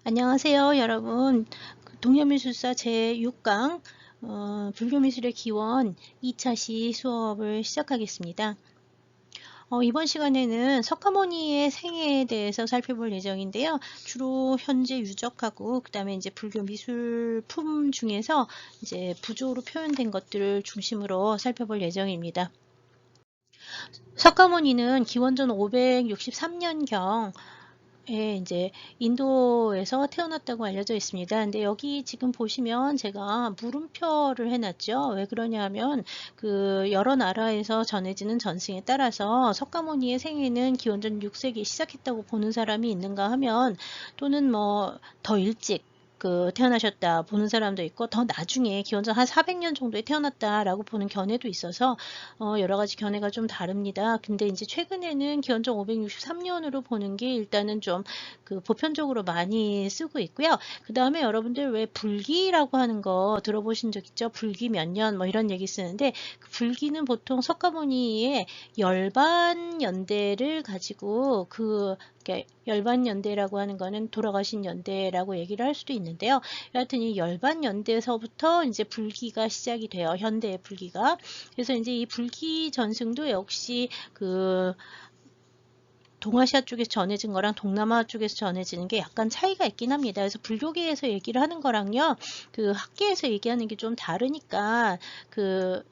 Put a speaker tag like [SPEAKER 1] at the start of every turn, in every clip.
[SPEAKER 1] 안녕하세요, 여러분. 동양미술사 제6강 불교미술의 기원 2차시 수업을 시작하겠습니다. 이번 시간에는 석가모니의 생애에 대해서 살펴볼 예정인데요. 주로 현재 유적하고 그다음에 이제 불교 미술품 중에서 이제 부조로 표현된 것들을 중심으로 살펴볼 예정입니다. 석가모니는 기원전 563년경 이제 인도에서 태어났다고 알려져 있습니다. 근데 여기 지금 보시면 제가 물음표를 해놨죠. 왜 그러냐 하면 그 여러 나라에서 전해지는 전승에 따라서 석가모니의 생애는 기원전 6세기에 시작했다고 보는 사람이 있는가 하면, 또는 뭐 더 일찍 태어나셨다 보는 사람도 있고, 더 나중에 기원전 한 400년 정도에 태어났다라고 보는 견해도 있어서 여러 가지 견해가 좀 다릅니다. 근데 이제 최근에는 기원전 563년으로 보는 게 일단은 좀 보편적으로 많이 쓰고 있고요. 그 다음에 여러분들 왜 불기라고 하는 거 들어보신 적 있죠? 불기 몇 년 뭐 이런 얘기 쓰는데, 그 불기는 보통 석가모니의 열반 연대를 가지고 열반 연대라고 하는 거는 돌아가신 연대라고 얘기를 할 수도 있는데요. 여하튼 이 열반 연대에서부터 이제 불기가 시작이 돼요. 현대의 불기가. 그래서 이제 이 불기 전승도 역시 동아시아 쪽에서 전해진 거랑 동남아 쪽에서 전해지는 게 약간 차이가 있긴 합니다. 그래서 불교계에서 얘기를 하는 거랑요, 학계에서 얘기하는 게 좀 다르니까 그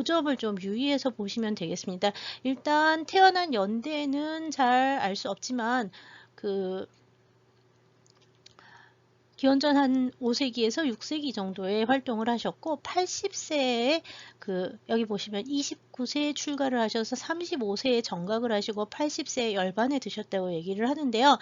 [SPEAKER 1] 점을 좀 유의해서 보시면 되겠습니다. 일단 태어난 연대는 잘 알 수 없지만 기원전 한 5세기에서 6세기 정도에 활동을 하셨고, 80세에 여기 보시면 29세에 출가를 하셔서 35세에 정각을 하시고 80세에 열반에 드셨다고 얘기를 하는데요.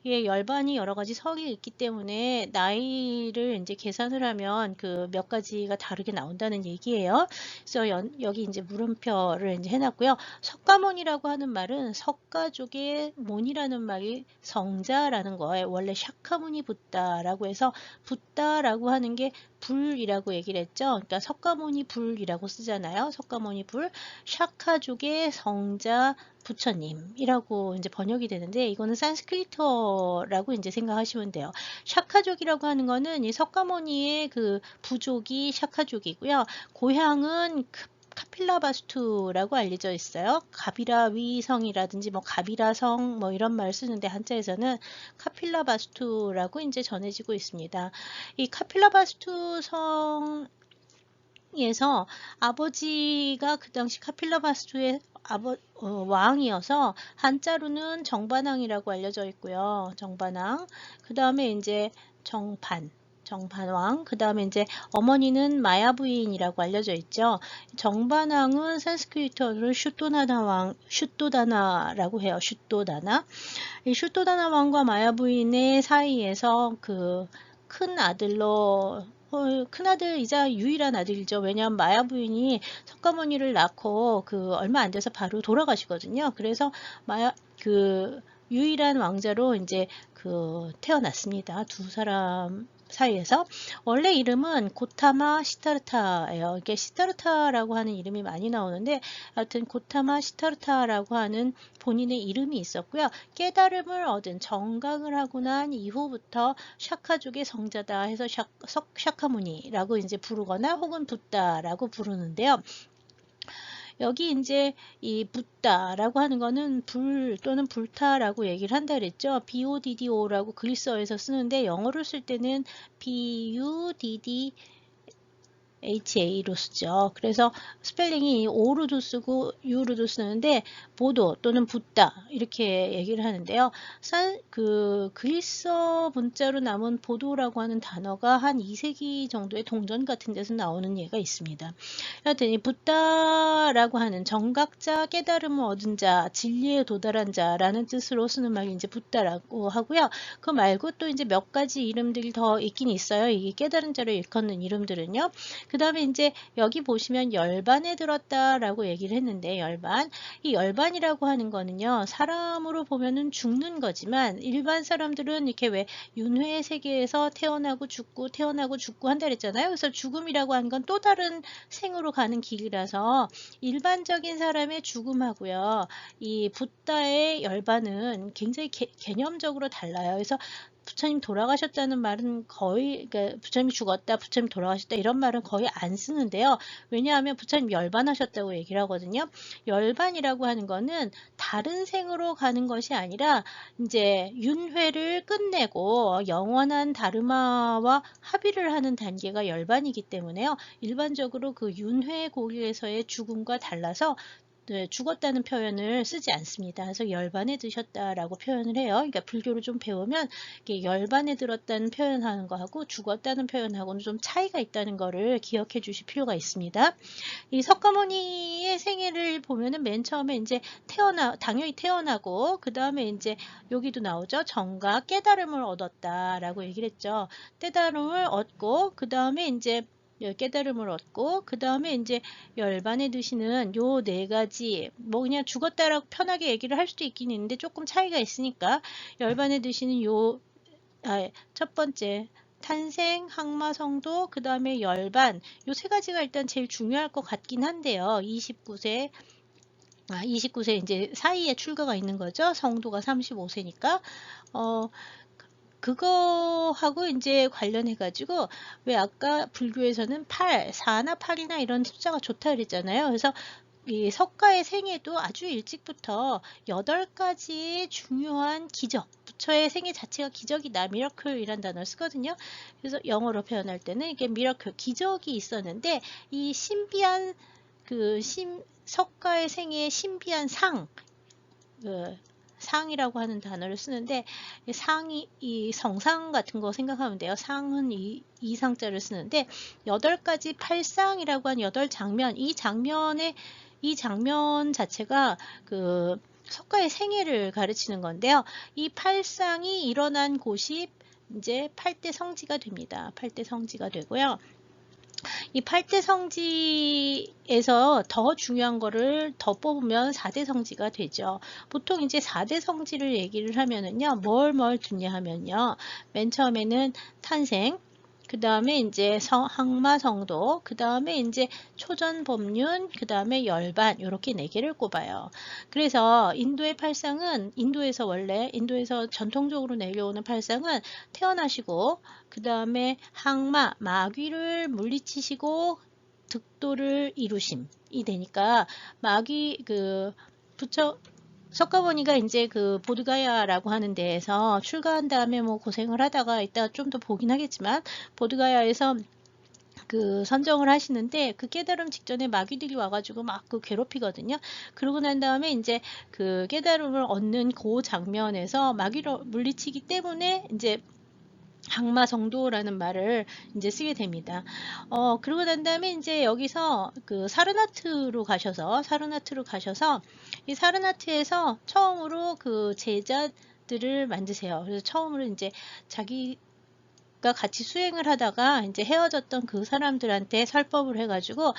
[SPEAKER 1] 이게 열반이 여러 가지 성이 있기 때문에 나이를 이제 계산을 하면 몇 가지가 다르게 나온다는 얘기예요. 그래서 여기 이제 물음표를 이제 해놨고요. 석가모니라고 하는 말은 석가족의 모니라는 말이 성자라는 거예요. 원래 샤카무니 붓다라고 해서 붓다라고 하는 게 불이라고 얘기를 했죠. 그러니까 석가모니 불이라고 쓰잖아요. 석가모니 불, 샤카족의 성자 부처님이라고 이제 번역이 되는데, 이거는 산스크리트어라고 이제 생각하시면 돼요. 샤카족이라고 하는 거는 이 석가모니의 부족이 샤카족이고요. 고향은 카필라바스투라고 알려져 있어요. 가비라위 성이라든지 뭐 가비라성 뭐 이런 말 쓰는데, 한자에서는 카필라바스투라고 이제 전해지고 있습니다. 이 카필라바스투 성에서 아버지가 그 당시 카필라바스투의 왕이어서 한자로는 정반왕이라고 알려져 있고요. 정반왕. 그 다음에 이제 정반왕. 그 다음에 이제 어머니는 마야 부인이라고 알려져 있죠. 정반왕은 산스크리트어로 슈또다나라고 해요. 슈또다나. 이 슈또다나 왕과 마야 부인의 사이에서 큰 아들로 큰아들이자 유일한 아들이죠. 왜냐하면 마야 부인이 석가모니를 낳고 얼마 안 돼서 바로 돌아가시거든요. 그래서 유일한 왕자로 이제 태어났습니다. 두 사람 사이에서. 원래 이름은 고타마 시타르타예요. 이게 시타르타라고 하는 이름이 많이 나오는데, 하여튼 고타마 시타르타라고 하는 본인의 이름이 있었고요. 깨달음을 얻은, 정각을 하고 난 이후부터 샤카족의 성자다 해서 샤카무니라고 이제 부르거나 혹은 붓다라고 부르는데요. 여기 이제 이 붓다라고 하는 거는 불 또는 불타라고 얘기를 한다 그랬죠. BODDO라고 그리스어에서 쓰는데, 영어로 쓸 때는 BUDD HA로 쓰죠. 그래서 스펠링이 O로도 쓰고 U로도 쓰는데, 보도 또는 붓다 이렇게 얘기를 하는데요. 그리스어 문자로 남은 보도라고 하는 단어가 한 2세기 정도의 동전 같은 데서 나오는 예가 있습니다. 하여튼 이 붓다라고 하는 정각자, 깨달음을 얻은 자, 진리에 도달한 자라는 뜻으로 쓰는 말이 이제 붓다라고 하고요. 그 말고 또 이제 몇 가지 이름들이 더 있긴 있어요. 이게 깨달은 자로 일컫는 이름들은요. 그 다음에 이제 여기 보시면 열반에 들었다라고 얘기를 했는데, 이 열반이라고 하는 거는요, 사람으로 보면은 죽는 거지만, 일반 사람들은 이렇게 왜 윤회의 세계에서 태어나고 죽고 태어나고 죽고 한다 그랬잖아요. 그래서 죽음이라고 하는 건 또 다른 생으로 가는 길이라서 일반적인 사람의 죽음하고요, 이 붓다의 열반은 굉장히 개념적으로 달라요. 그래서 부처님 돌아가셨다는 말은 거의, 그러니까 부처님이 죽었다, 부처님 돌아가셨다 이런 말은 거의 안 쓰는데요. 왜냐하면 부처님 열반하셨다고 얘기를 하거든요. 열반이라고 하는 거는 다른 생으로 가는 것이 아니라 이제 윤회를 끝내고 영원한 다르마와 합의를 하는 단계가 열반이기 때문에요. 일반적으로 그 윤회 고리에서의 죽음과 달라서 네, 죽었다는 표현을 쓰지 않습니다. 그래서 열반에 드셨다라고 표현을 해요. 그러니까 불교를 좀 배우면 이게 열반에 들었다는 표현하는 거하고 죽었다는 표현하고는 좀 차이가 있다는 거를 기억해 주실 필요가 있습니다. 이 석가모니의 생애를 보면은 맨 처음에 이제 당연히 태어나고, 그 다음에 이제 여기도 나오죠. 정각 깨달음을 얻었다라고 얘기를 했죠. 깨달음을 얻고, 그 다음에 이제 깨달음을 얻고, 그 다음에 이제 열반에 드시는 요 네 가지, 뭐 그냥 죽었다라고 편하게 얘기를 할 수도 있긴 있는데 조금 차이가 있으니까, 열반에 드시는 첫 번째 탄생, 항마성도, 그 다음에 열반, 요 세 가지가 일단 제일 중요할 것 같긴 한데요. 29세 이제 사이에 출가가 있는 거죠. 성도가 35세니까. 그거하고 이제 관련해가지고, 왜 아까 불교에서는 4나 8이나 이런 숫자가 좋다 그랬잖아요. 그래서 이 석가의 생애도 아주 일찍부터 8가지의 중요한 기적, 부처의 생애 자체가 기적이다, 미러클이란 단어를 쓰거든요. 그래서 영어로 표현할 때는 이게 미러클, 기적이 있었는데, 이 신비한 석가의 생애의 신비한 상이라고 하는 단어를 쓰는데, 이 성상 같은 거 생각하면 돼요. 상은 이 상자를 쓰는데, 8가지 팔상이라고 하는 8장면, 이 장면 자체가 그 석가의 생애를 가르치는 건데요. 이 팔상이 일어난 곳이 이제 8대 성지가 됩니다. 8대 성지가 되고요. 이 8대 성지에서 더 중요한 거를 더 뽑으면 4대 성지가 되죠. 보통 이제 4대 성지를 얘기를 하면은요, 뭘 듣냐 하면요, 맨 처음에는 탄생, 그 다음에 이제 항마성도, 그 다음에 이제 초전법륜, 그 다음에 열반, 이렇게 4개를 꼽아요. 그래서 인도의 팔상은, 인도에서 전통적으로 내려오는 팔상은 태어나시고, 그 다음에 마귀를 물리치시고 득도를 이루심이 되니까, 석가모니가 이제 그 보드가야라고 하는 데에서 출가한 다음에 뭐 고생을 하다가 이따 좀 더 보긴 하겠지만, 보드가야에서 그 선정을 하시는데, 그 깨달음 직전에 마귀들이 와가지고 막 그 괴롭히거든요. 그러고 난 다음에 이제 그 깨달음을 얻는 그 장면에서 마귀를 물리치기 때문에 이제 항마성도라는 말을 이제 쓰게 됩니다. 그러고 난 다음에 이제 여기서 그 사르나트로 가셔서 이 사르나트에서 처음으로 그 제자들을 만드세요. 그래서 처음으로 이제 자기가 같이 수행을 하다가 이제 헤어졌던 그 사람들한테 설법을 해가지고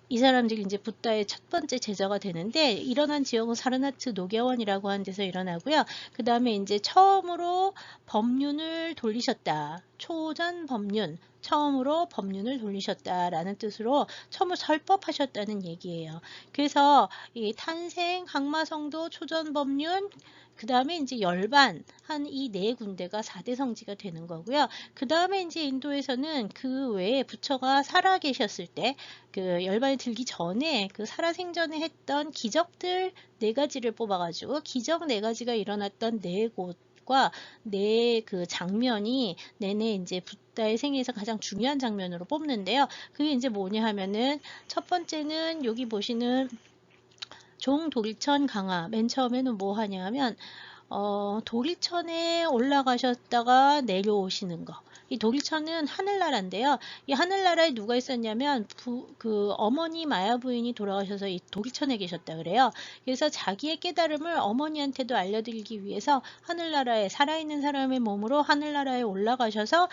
[SPEAKER 1] 이 사람들이 이제 붓다의 첫 번째 제자가 되는데, 일어난 지역은 사르나트 노게원이라고 하는 데서 일어나고요. 그 다음에 이제 처음으로 법륜을 돌리셨다. 초전 법륜. 처음으로 법륜을 돌리셨다라는 뜻으로 처음으로 설법하셨다는 얘기예요. 그래서 이 탄생, 항마성도, 초전 법륜, 그 다음에 이제 열반 한 이 4군데가 4대 성지가 되는 거고요. 그 다음에 이제 인도에서는 그 외에 부처가 살아 계셨을 때, 그 열반에 들기 전에 그 살아생전에 했던 기적들 4가지를 뽑아가지고, 기적 4가지가 일어났던 4곳과 그 장면이 내내 이제 붓다의 생애에서 가장 중요한 장면으로 뽑는데요. 그게 이제 뭐냐 하면은, 첫 번째는 여기 보시는 종도리천 강화. 맨 처음에는 뭐 하냐 하면, 도리천에 올라가셨다가 내려오시는 거. 이 도리천은 하늘나라인데요. 이 하늘나라에 누가 있었냐면, 그 어머니 마야 부인이 돌아가셔서 이 도리천에 계셨다 그래요. 그래서 자기의 깨달음을 어머니한테도 알려드리기 위해서 하늘나라에, 살아있는 사람의 몸으로 하늘나라에 올라가셔서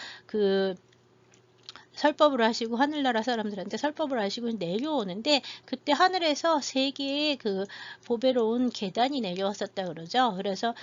[SPEAKER 1] 설법을 하시고, 하늘나라 사람들한테 설법을 하시고 내려오는데, 그때 하늘에서 3개의 그 보배로운 계단이 내려왔었다 그러죠. 그래서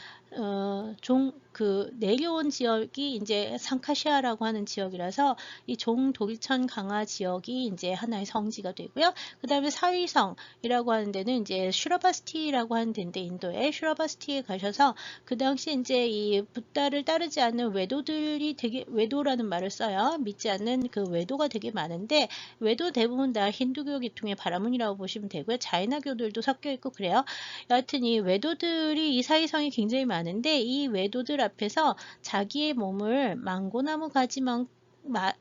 [SPEAKER 1] 그 내려온 지역이 이제 상카시아라고 하는 지역이라서 이 종돌천 강화 지역이 이제 하나의 성지가 되고요. 그 다음에 사위성이라고 하는 데는 이제 슈라바스티라고 하는 데인데 인도에 슈라바스티에 가셔서 그 당시 이제 이 붓다를 따르지 않는 외도들이 되게 외도라는 말을 써요. 믿지 않는 그 외도가 되게 많은데 외도 대부분 다 힌두교 계통의 바라문이라고 보시면 되고요. 자이나교들도 섞여 있고 그래요. 여하튼 이 외도들이 이 사이성이 굉장히 많은데 이 외도들 앞에서 자기의 몸을 망고나무 가지만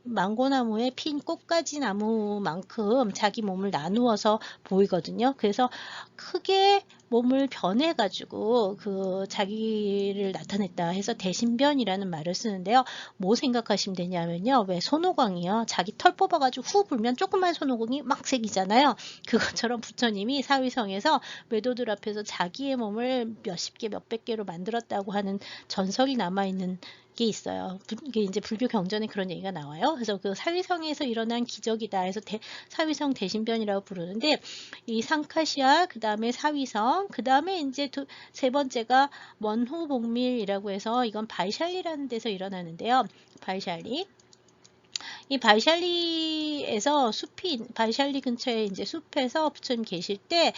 [SPEAKER 1] 망고나무에 핀 꽃가지 나무만큼 자기 몸을 나누어서 보이거든요. 그래서 크게 몸을 변해가지고 그 자기를 나타냈다 해서 대신변이라는 말을 쓰는데요. 뭐 생각하시면 되냐면요. 왜 손오공이요. 자기 털 뽑아가지고 후 불면 조그만 손오공이 막 새기잖아요. 그것처럼 부처님이 사위성에서 외도들 앞에서 자기의 몸을 몇십 개, 몇백 개로 만들었다고 하는 전설이 남아있는 게 있어요. 이게 이제 불교 경전에 그런 얘기가 나와요. 그래서 그 사위성에서 일어난 기적이다 해서 사위성 대신변이라고 부르는데 이 상카시아, 그 다음에 사위성, 그 다음에 이제 세 번째가 원후복밀이라고 해서 이건 바이샬리라는 데서 일어나는데요. 바이샬리. 이 바이샬리에서 바이샬리 근처에 이제 숲에서 부처님 계실 때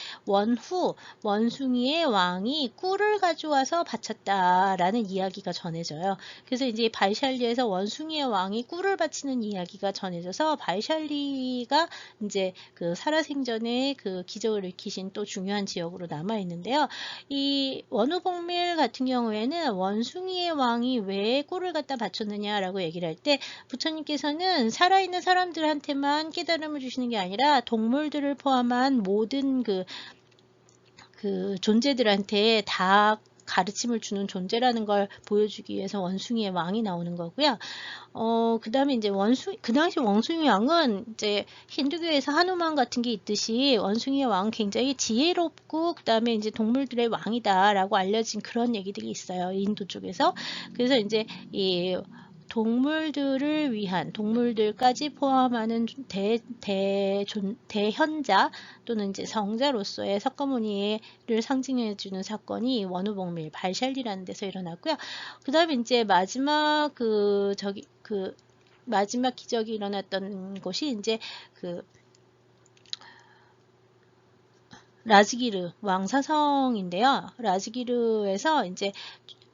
[SPEAKER 1] 원숭이의 왕이 꿀을 가져와서 바쳤다라는 이야기가 전해져요. 그래서 이제 바이샬리에서 원숭이의 왕이 꿀을 바치는 이야기가 전해져서 바이샬리가 이제 그 살아생전에 그 기적을 일으키신 또 중요한 지역으로 남아 있는데요. 이 원후복밀 같은 경우에는 원숭이의 왕이 왜 꿀을 갖다 바쳤느냐라고 얘기를 할 때 부처님께서는 살아있는 사람들한테만 깨달음을 주시는 게 아니라 동물들을 포함한 모든 그 존재들한테 다 가르침을 주는 존재라는 걸 보여주기 위해서 원숭이의 왕이 나오는 거고요. 그 다음에 이제 그 당시 원숭이 왕은 이제 힌두교에서 하누만 같은 게 있듯이 원숭이의 왕은 굉장히 지혜롭고 그 다음에 이제 동물들의 왕이다라고 알려진 그런 얘기들이 있어요. 인도 쪽에서. 그래서 이제 이 동물들을 위한 동물들까지 포함하는 대현자 또는 이제 성자로서의 석가모니를 상징해주는 사건이 원후복밀 발샬리라는 데서 일어났고요. 그 다음에 이제 마지막 마지막 기적이 일어났던 곳이 이제 그 라즈기르 왕사성인데요. 라즈기르에서 이제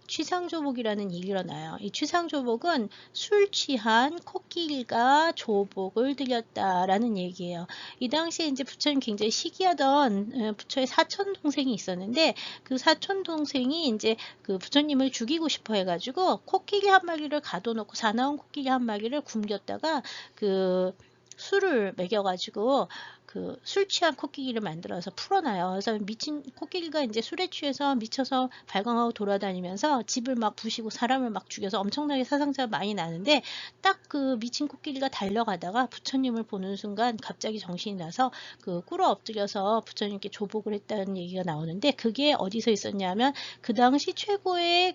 [SPEAKER 1] 취상조복이라는 일이 일어나요. 이 취상조복은 술 취한 코끼리가 조복을 드렸다라는 얘기예요. 이 당시에 이제 부처님 굉장히 시기하던 부처의 사촌 동생이 있었는데 그 사촌 동생이 이제 그 부처님을 죽이고 싶어 해가지고 코끼리 한 마리를 가둬놓고 사나운 코끼리 한 마리를 굶겼다가 그 술을 먹여가지고 그 술 취한 코끼리를 만들어서 풀어놔요. 그래서 미친 코끼리가 이제 술에 취해서 미쳐서 발광하고 돌아다니면서 집을 막 부시고 사람을 막 죽여서 엄청나게 사상자가 많이 나는데 딱 그 미친 코끼리가 달려가다가 부처님을 보는 순간 갑자기 정신이 나서 그 꿇어 엎드려서 부처님께 조복을 했다는 얘기가 나오는데 그게 어디서 있었냐면 그 당시 최고의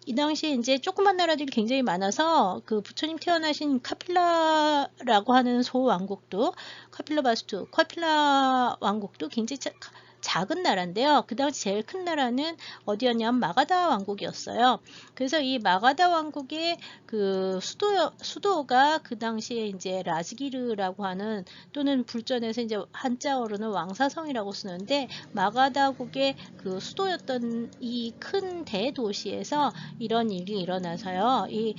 [SPEAKER 1] 이 당시에 이제 조그만 나라들이 굉장히 많아서 그 부처님 태어나신 카필라라고 하는 소왕국도 카필라 왕국도 굉장히 작은 나라인데요. 그 당시 제일 큰 나라는 어디였냐면 마가다 왕국이었어요. 그래서 이 마가다 왕국의 그 수도가 그 당시에 이제 라즈기르라고 하는 또는 불전에서 이제 한자어로는 왕사성이라고 쓰는데 마가다국의 그 수도였던 이 큰 대도시에서 이런 일이 일어나서요. 이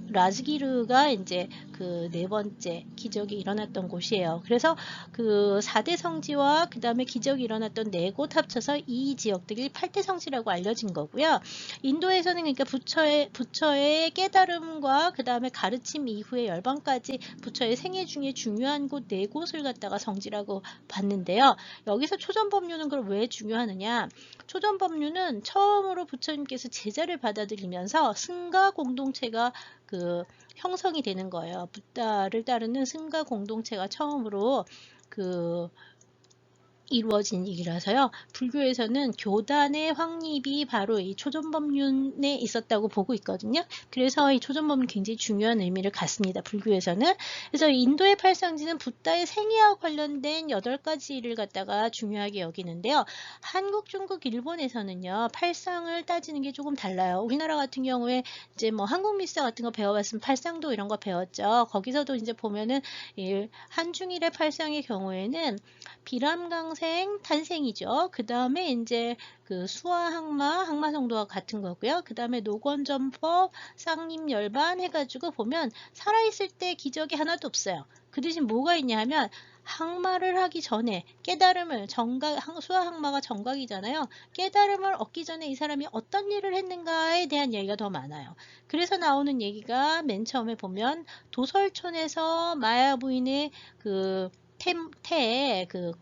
[SPEAKER 1] 라즈기르가 이제 그 네 번째 기적이 일어났던 곳이에요. 그래서 그 4대 성지와 그 다음에 기적이 일어났던 4곳 합쳐서 이 지역들이 8대 성지라고 알려진 거고요. 인도에서는 그러니까 부처의 깨달음과 그 다음에 가르침 이후의 열반까지 부처의 생애 중에 중요한 곳 4곳을 갖다가 성지라고 봤는데요. 여기서 초전법륜은 그럼 왜 중요하느냐? 초전법륜은 처음으로 부처님께서 제자를 받아들이면서 승가 공동체가 그 형성이 되는 거예요. 붓다를 따르는 승가 공동체가 처음으로 그 이루어진 얘기라서요. 불교에서는 교단의 확립이 바로 이 초전법륜에 있었다고 보고 있거든요. 그래서 이 초전법륜 굉장히 중요한 의미를 갖습니다. 불교에서는. 그래서 인도의 팔상지는 붓다의 생애와 관련된 8가지를 갖다가 중요하게 여기는데요. 한국, 중국, 일본에서는요. 팔상을 따지는 게 조금 달라요. 우리나라 같은 경우에 이제 뭐 한국 미사 같은 거 배워봤으면 팔상도 이런 거 배웠죠. 거기서도 이제 보면은 한중일의 팔상의 경우에는 비람강생 탄생이죠. 그 다음에 이제 그 수화항마, 항마성도와 같은 거고요. 그 다음에 노건전법, 쌍림열반 해가지고 보면 살아있을 때 기적이 하나도 없어요. 그 대신 뭐가 있냐 하면 항마를 하기 전에 깨달음을 수화항마가 정각이잖아요. 깨달음을 얻기 전에 이 사람이 어떤 일을 했는가에 대한 얘기가 더 많아요. 그래서 나오는 얘기가 맨 처음에 보면 도설촌에서 마야 부인의 그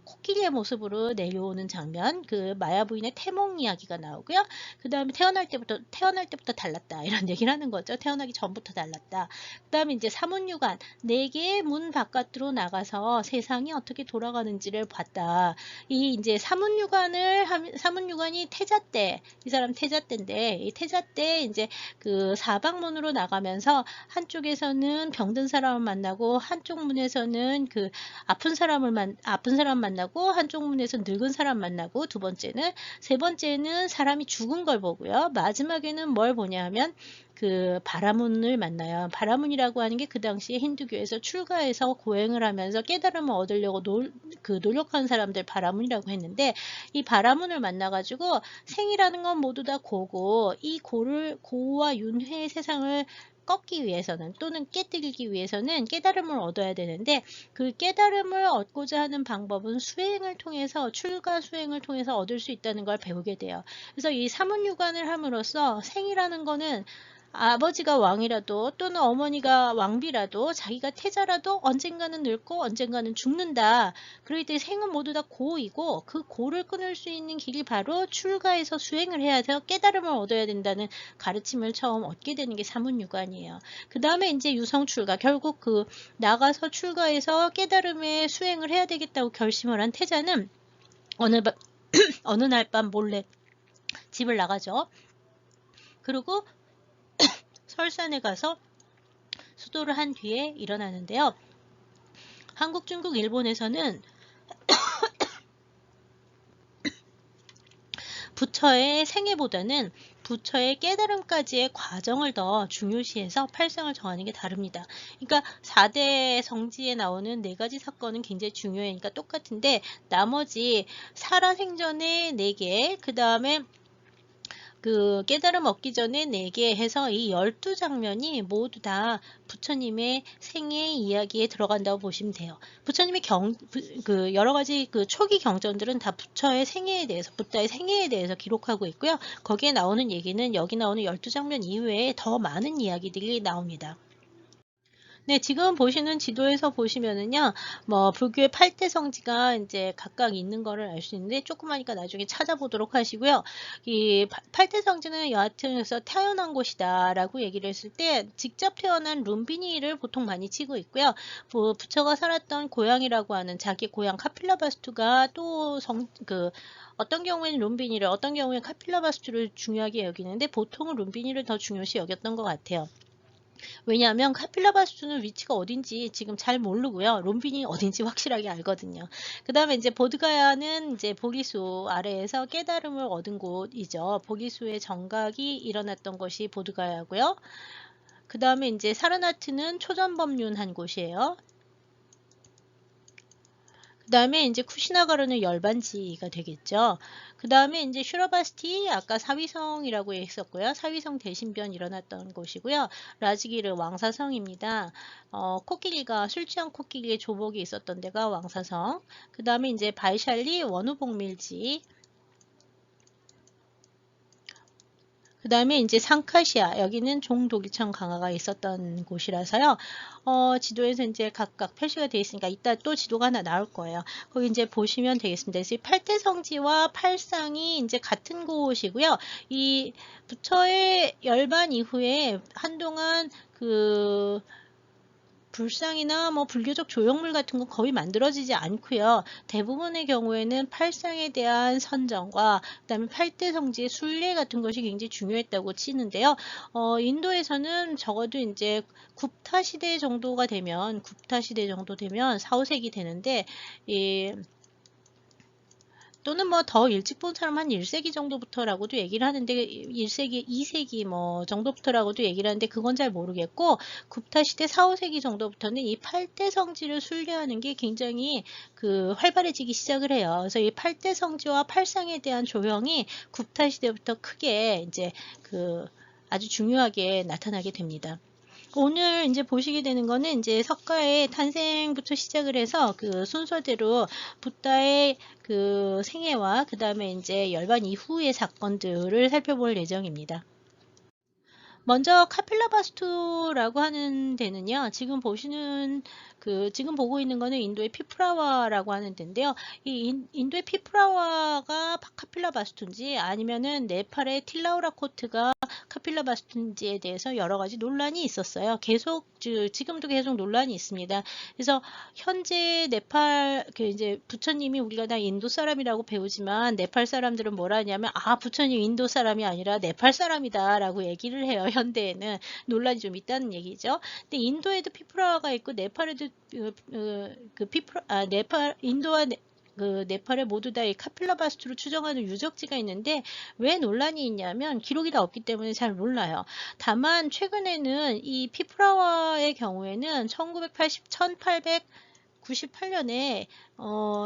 [SPEAKER 1] 코끼리의 모습으로 내려오는 장면, 그 마야 부인의 태몽 이야기가 나오고요. 그 다음에 태어날 때부터 달랐다 이런 얘기를 하는 거죠. 태어나기 전부터 달랐다. 그 다음에 이제 사문유관 4개의 문 바깥으로 나가서 세상이 어떻게 돌아가는지를 봤다. 이 이제 사문유관이 태자 때, 이 사람 태자 때인데 이 태자 때 이제 그 사방문으로 나가면서 한쪽에서는 병든 사람을 만나고 한쪽 문에서는 그 아픈 사람 만나고 한쪽 문에서 늙은 사람 만나고 세 번째는 사람이 죽은 걸 보고요. 마지막에는 뭘 보냐 하면 그 바라문을 만나요. 바라문이라고 하는 게 그 당시에 힌두교에서 출가해서 고행을 하면서 깨달음을 얻으려고 노력하는 사람들 바라문이라고 했는데 이 바라문을 만나가지고 생이라는 건 모두 다 고고 이 고와 윤회의 세상을 꺾기 위해서는 또는 깨뜨리기 위해서는 깨달음을 얻어야 되는데 그 깨달음을 얻고자 하는 방법은 출가 수행을 통해서 얻을 수 있다는 걸 배우게 돼요. 그래서 이 사문유관을 함으로써 생이라는 거는 아버지가 왕이라도 또는 어머니가 왕비라도 자기가 태자라도 언젠가는 늙고 언젠가는 죽는다. 그러기 때문에 생은 모두 다 고이고 그 고를 끊을 수 있는 길이 바로 출가해서 수행을 해야 돼서 깨달음을 얻어야 된다는 가르침을 처음 얻게 되는 게 사문유관이에요. 그 다음에 이제 유성출가 결국 그 나가서 출가해서 깨달음의 수행을 해야 되겠다고 결심을 한 태자는 어느 날 밤 몰래 집을 나가죠. 그리고 설산에 가서 수도를 한 뒤에 일어나는데요. 한국, 중국, 일본에서는 부처의 생애보다는 부처의 깨달음까지의 과정을 더 중요시해서 팔상을 정하는 게 다릅니다. 그러니까 4대 성지에 나오는 4가지 사건은 굉장히 중요하니까 똑같은데 나머지 살아생전에 4개, 그 다음에 그 깨달음 얻기 전에 4개 해서 이 12장면이 모두 다 부처님의 생애 이야기에 들어간다고 보시면 돼요. 부처님의 여러 가지 그 초기 경전들은 다 부처의 생애에 대해서, 붓다의 생애에 대해서 기록하고 있고요. 거기에 나오는 얘기는 여기 나오는 12장면 이외에 더 많은 이야기들이 나옵니다. 네, 지금 보시는 지도에서 보시면은요, 뭐, 불교의 8대 성지가 이제 각각 있는 거를 알 수 있는데, 조그마니까 나중에 찾아보도록 하시고요. 이 8대 성지는 여하튼에서 태어난 곳이다 라고 얘기를 했을 때, 직접 태어난 룸비니를 보통 많이 치고 있고요. 부처가 살았던 고향이라고 하는 자기 고향 카필라바스투가 또 어떤 경우에는 룸비니를, 어떤 경우에는 카필라바스투를 중요하게 여기는데, 보통은 룸비니를 더 중요시 여겼던 것 같아요. 왜냐하면 카필라바스투는 위치가 어딘지 지금 잘 모르고요. 롬빈이 어딘지 확실하게 알거든요. 그 다음에 이제 보드가야는 이제 보기수 아래에서 깨달음을 얻은 곳이죠. 보기수의 정각이 일어났던 것이 보드가야고요. 그 다음에 이제 사르나트는 초전법륜한 곳이에요. 그 다음에 이제 쿠시나가르는 열반지가 되겠죠. 그 다음에 이제 슈라바스티 아까 사위성이라고 했었고요. 사위성 대신변 일어났던 곳이고요. 라즈기르 왕사성입니다. 코끼리가 술 취한 코끼리의 조복이 있었던 데가 왕사성. 그 다음에 이제 바이샬리 원우복밀지. 그 다음에 이제 상카시아 여기는 종독일청 강화가 있었던 곳이라서요. 지도에서 이제 각각 표시가 되어 있으니까 이따 또 지도가 하나 나올 거예요. 거기 이제 보시면 되겠습니다. 그래서 8대 성지와 팔상이 이제 같은 곳이고요. 이 부처의 열반 이후에 한동안 불상이나 뭐 불교적 조형물 같은 건 거의 만들어지지 않고요. 대부분의 경우에는 팔상에 대한 선정과 그다음에 팔대성지의 순례 같은 것이 굉장히 중요했다고 치는데요. 인도에서는 적어도 이제 굽타 시대 정도 되면 4, 5세기 되는데 또는 뭐 더 일찍 본 사람 한 1세기 정도부터라고도 얘기를 하는데 1세기, 2세기 뭐 정도부터라고도 얘기를 하는데 그건 잘 모르겠고 굽타 시대 4, 5세기 정도부터는 이 8대 성지를 순례하는 게 굉장히 활발해지기 시작을 해요. 그래서 이 8대 성지와 팔상에 대한 조형이 굽타 시대부터 크게 이제 아주 중요하게 나타나게 됩니다. 오늘 이제 보시게 되는 거는 이제 석가의 탄생부터 시작을 해서 순서대로 붓다의 생애와 그 다음에 이제 열반 이후의 사건들을 살펴볼 예정입니다. 먼저 카필라바스투라고 하는 데는요. 지금 보고 있는 거는 인도의 피프라와라고 하는 데인데요. 이 인도의 피프라와가 카필라바스투인지 아니면은 네팔의 틸라우라코트가 카필라바스투인지에 대해서 여러 가지 논란이 있었어요. 지금도 계속 논란이 있습니다. 그래서 현재 네팔 이제 부처님이 우리가 다 인도 사람이라고 배우지만 네팔 사람들은 뭐라 하냐면 부처님 인도 사람이 아니라 네팔 사람이다라고 얘기를 해요. 현대에는 논란이 좀 있다는 얘기죠. 근데 인도에도 피프라와가 있고 네팔에도 인도와 네팔에 모두 다 이 카필라바스투로 추정하는 유적지가 있는데 왜 논란이 있냐면 기록이 다 없기 때문에 잘 몰라요. 다만 최근에는 이 피프라와의 경우에는 1898년에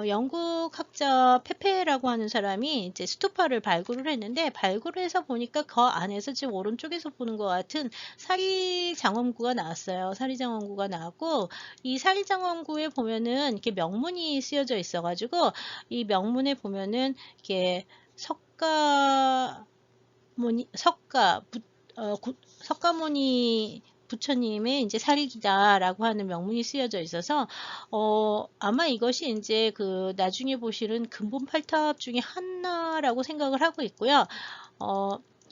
[SPEAKER 1] 영국 학자 페페라고 하는 사람이 이제 스투파를 발굴을 했는데 발굴을 해서 보니까 그 안에서 지금 오른쪽에서 보는 것 같은 사리장엄구가 나왔어요. 사리장엄구가 나왔고 이 사리장엄구에 보면은 이렇게 명문이 쓰여져 있어가지고 이 명문에 보면은 이렇게 석가모니 부처님의 이제 사리기다라고 하는 명문이 쓰여져 있어서 아마 이것이 이제 나중에 보시는 근본 8탑 중에 하나라고 생각을 하고 있고요.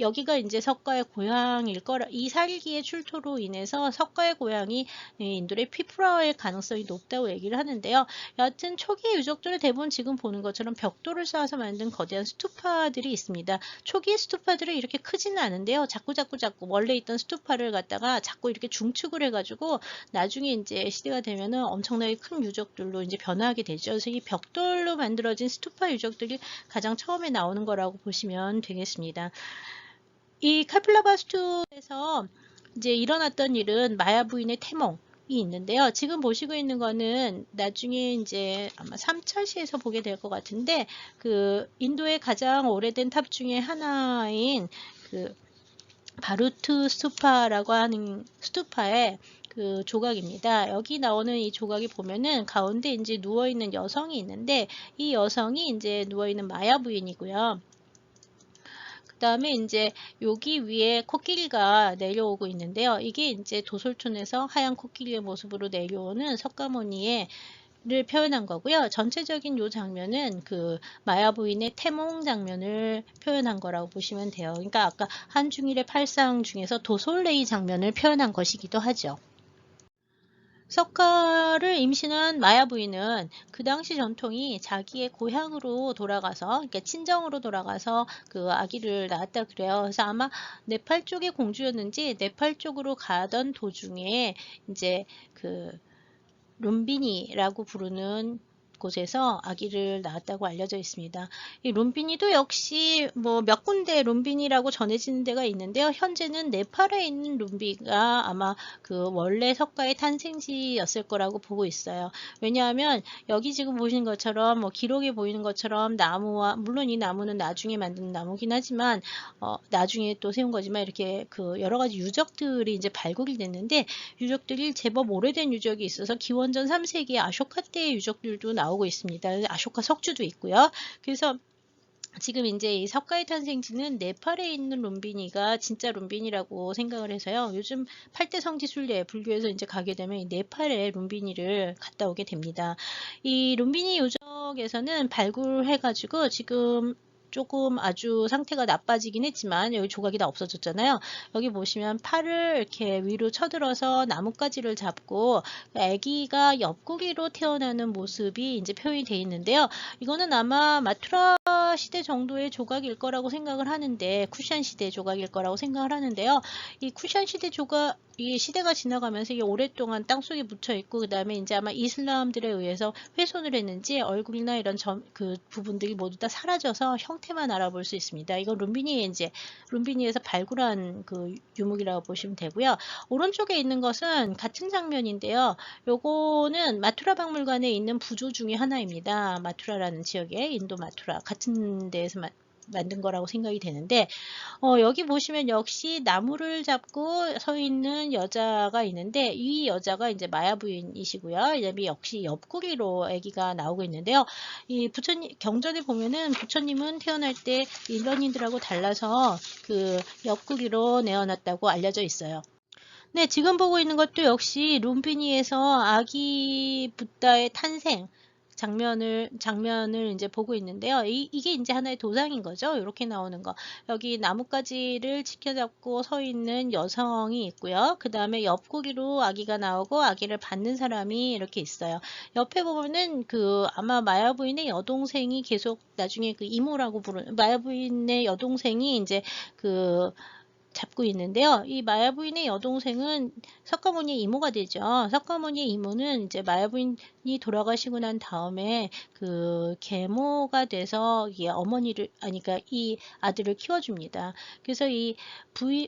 [SPEAKER 1] 여기가 이제 석가의 고향일 거라, 이 살기의 출토로 인해서 석가의 고향이 인도의 피프라와일 가능성이 높다고 얘기를 하는데요. 여하튼 초기 유적들은 대부분 지금 보는 것처럼 벽돌을 쌓아서 만든 거대한 스투파들이 있습니다. 초기 스투파들은 이렇게 크지는 않은데요. 자꾸 원래 있던 스투파를 갖다가 자꾸 이렇게 중축을 해가지고 나중에 이제 시대가 되면은 엄청나게 큰 유적들로 이제 변화하게 되죠. 그래서 이 벽돌로 만들어진 스투파 유적들이 가장 처음에 나오는 거라고 보시면 되겠습니다. 이 카필라바스투에서 이제 일어났던 일은 마야 부인의 태몽이 있는데요. 지금 보시고 있는 거는 나중에 이제 아마 3차시에서 보게 될 것 같은데 인도의 가장 오래된 탑 중에 하나인 바루트 스투파라고 하는 스투파의 조각입니다. 여기 나오는 이 조각이 보면은 가운데 이제 누워있는 여성이 있는데 이 여성이 이제 누워있는 마야 부인이고요. 그 다음에 이제 여기 위에 코끼리가 내려오고 있는데요. 이게 이제 도솔촌에서 하얀 코끼리의 모습으로 내려오는 석가모니의 를 표현한 거고요. 전체적인 이 장면은 마야 부인의 태몽 장면을 표현한 거라고 보시면 돼요. 그러니까 아까 한중일의 팔상 중에서 도솔레이 장면을 표현한 것이기도 하죠. 석가를 임신한 마야 부인은 그 당시 전통이 자기의 고향으로 돌아가서, 그러니까 친정으로 돌아가서 아기를 낳았다 그래요. 그래서 아마 네팔 쪽의 공주였는지 네팔 쪽으로 가던 도중에 이제 룸비니라고 부르는 곳에서 아기를 낳았다고 알려져 있습니다. 이 룸비니도 역시 뭐 몇 군데 룸비니라고 전해지는 데가 있는데요. 현재는 네팔에 있는 룸비가 아마 원래 석가의 탄생지였을 거라고 보고 있어요. 왜냐하면 여기 지금 보시는 것처럼 뭐 기록에 보이는 것처럼 나무와, 물론 이 나무는 나중에 만든 나무긴 하지만 나중에 또 세운 거지만 이렇게 여러 가지 유적들이 이제 발굴이 됐는데 유적들이 제법 오래된 유적이 있어서 기원전 3세기 아쇼카 때의 유적들도 나오고 있습니다. 아쇼카 석주도 있고요. 그래서 지금 이제 이 석가의 탄생지는 네팔에 있는 룸비니가 진짜 룸비니라고 생각을 해서요. 요즘 8대 성지 순례 불교에서 이제 가게 되면 이 네팔의 룸비니를 갔다 오게 됩니다. 이 룸비니 유적에서는 발굴해가지고 지금 조금 아주 상태가 나빠지긴 했지만 여기 조각이 다 없어졌잖아요. 여기 보시면 팔을 이렇게 위로 쳐들어서 나뭇가지를 잡고 아기가 옆구리로 태어나는 모습이 이제 표현이 되어 있는데요. 이거는 아마 마투라 시대 정도의 조각일 거라고 생각을 하는데, 쿠션 시대 조각일 거라고 생각을 하는데요. 이 쿠션 시대 조각, 이 시대가 지나가면서 이게 오랫동안 땅속에 묻혀 있고, 그 다음에 이제 아마 이슬람들에 의해서 훼손을 했는지 얼굴이나 이런 그 부분들이 모두 다 사라져서 형태만 알아볼 수 있습니다. 이거 룸비니에서 발굴한 그 유물이라고 보시면 되고요. 오른쪽에 있는 것은 같은 장면인데요. 요거는 마투라 박물관에 있는 부조 중에 하나입니다. 마투라라는 지역에, 인도 마투라 같은 데에서 만든 거라고 생각이 되는데, 여기 보시면 역시 나무를 잡고 서 있는 여자가 있는데, 이 여자가 이제 마야 부인이시고요. 그다음에 역시 옆구리로 아기가 나오고 있는데요. 이 부처님 경전에 보면은 부처님은 태어날 때 일반인들하고 달라서 그 옆구리로 내어놨다고 알려져 있어요. 네, 지금 보고 있는 것도 역시 룸피니에서 아기 붓다의 탄생 장면을 이제 보고 있는데요. 이게 이제 하나의 도상인 거죠. 이렇게 나오는 거. 여기 나뭇가지를 지켜잡고 서 있는 여성이 있고요. 그 다음에 옆구리로 아기가 나오고 아기를 받는 사람이 이렇게 있어요. 옆에 보면은 그 아마 마야 부인의 여동생이 계속 나중에 그 이모라고 부르는 마야 부인의 여동생이 이제 그 잡고 있는데요. 이 마야 부인의 여동생은 석가모니의 이모가 되죠. 석가모니의 이모는 이제 마야 부인이 돌아가시고 난 다음에 그 계모가 돼서 이 어머니를 그러니까 이 아들을 키워줍니다. 그래서 이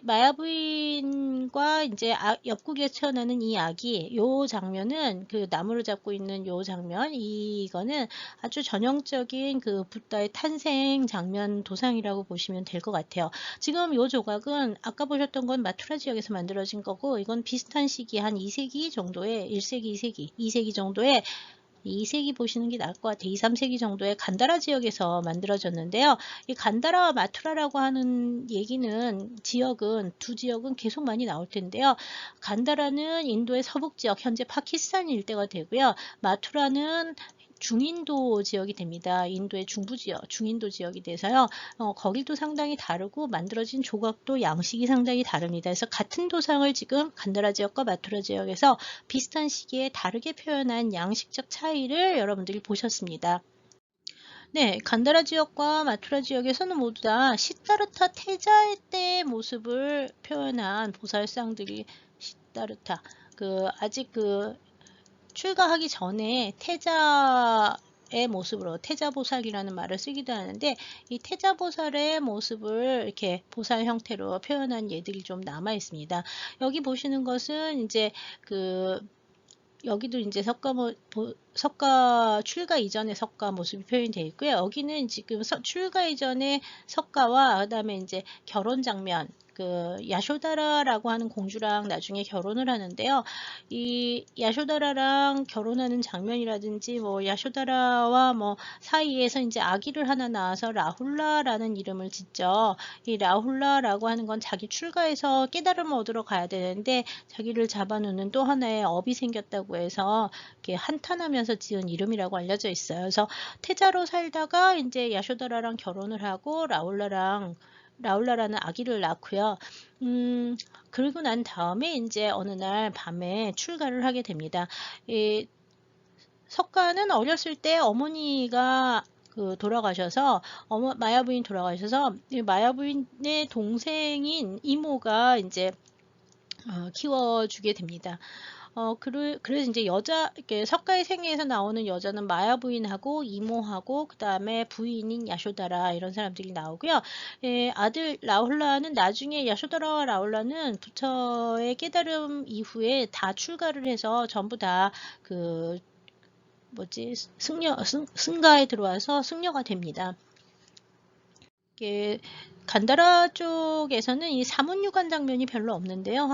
[SPEAKER 1] 마야 부인과 이제 옆구리에 태어나는 이 아기, 요 장면은 그 나무를 잡고 있는 요 장면, 이거는 아주 전형적인 그 붓다의 탄생 장면 도상이라고 보시면 될 것 같아요. 지금 이 조각은 아까 보셨던 건 마투라 지역에서 만들어진 거고, 이건 비슷한 시기 한 2세기 정도에 1세기, 2세기 정도에 2세기 보시는 게 나을 것 같아요. 2, 3세기 정도에 간다라 지역에서 만들어졌는데요. 이 간다라와 마투라라고 하는 얘기는 두 지역은 계속 많이 나올 텐데요. 간다라는 인도의 서북 지역, 현재 파키스탄 일대가 되고요. 마투라는 중인도 지역이 됩니다. 인도의 중부 지역, 중인도 지역이 돼서요. 거기도 상당히 다르고 만들어진 조각도 양식이 상당히 다릅니다. 그래서 같은 도상을 지금 간다라 지역과 마투라 지역에서 비슷한 시기에 다르게 표현한 양식적 차이를 여러분들이 보셨습니다. 네, 간다라 지역과 마투라 지역에서는 모두 다 시타르타 태자 때의 모습을 표현한 보살상들이 시타르타 아직 출가하기 전에 태자의 모습으로 태자보살이라는 말을 쓰기도 하는데, 이 태자보살의 모습을 이렇게 보살 형태로 표현한 예들이 좀 남아 있습니다. 여기 보시는 것은 이제 여기도 이제 석가 출가 이전의 석가 모습이 표현되어 있고요. 여기는 지금 출가 이전의 석가와 그다음에 이제 결혼 장면, 야쇼다라라고 하는 공주랑 나중에 결혼을 하는데요. 이 야쇼다라랑 결혼하는 장면이라든지 야쇼다라와 사이에서 이제 아기를 하나 낳아서 라훌라라는 이름을 짓죠. 이 라훌라라고 하는 건 자기 출가해서 깨달음을 얻으러 가야 되는데 자기를 잡아놓는 또 하나의 업이 생겼다고 해서 이렇게 한탄하면서 지은 이름이라고 알려져 있어요. 그래서 태자로 살다가 이제 야쇼다라랑 결혼을 하고 라울라라는 아기를 낳고요. 그리고 난 다음에 이제 어느 날 밤에 출가를 하게 됩니다. 석가는 어렸을 때 어머니가 돌아가셔서 마야 부인 돌아가셔서 마야 부인의 동생인 이모가 이제 키워주게 됩니다. 그래서 이제 석가의 생애에서 나오는 여자는 마야 부인하고 이모하고 그 다음에 부인인 야쇼다라 이런 사람들이 나오고요. 아들 라울라는 나중에 야쇼다라와 라울라는 부처의 깨달음 이후에 다 출가를 해서 전부 다 승가에 들어와서 승려가 됩니다. 간다라 쪽에서는 이 사문유관 장면이 별로 없는데요.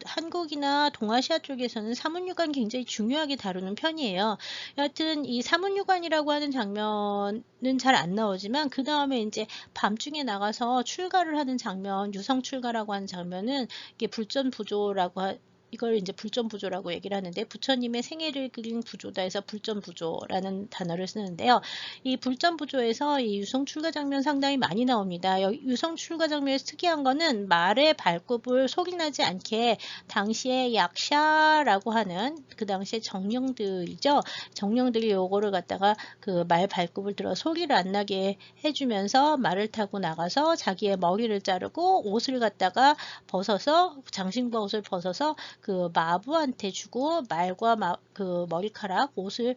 [SPEAKER 1] 한국이나 동아시아 쪽에서는 사문유관 굉장히 중요하게 다루는 편이에요. 여하튼 이 사문유관이라고 하는 장면은 잘 안 나오지만 그 다음에 이제 밤중에 나가서 출가를 하는 장면, 유성 출가라고 하는 장면은 이게 불전부조라고 이걸 이제 불전부조라고 얘기를 하는데, 부처님의 생애를 그린 부조다 해서 불전부조라는 단어를 쓰는데요. 이 불전부조에서 이 유성 출가 장면 상당히 많이 나옵니다. 유성 출가 장면에서 특이한 거는 말의 발굽을 소리나지 않게 당시에 약샤라고 하는, 그 당시에 정령들이죠. 정령들이 요거를 갖다가 그 말 발굽을 들어 소리를 안 나게 해주면서 말을 타고 나가서 자기의 머리를 자르고 옷을 갖다가 벗어서, 장신구 옷을 벗어서 그 마부한테 주고 말과 그 머리카락 옷을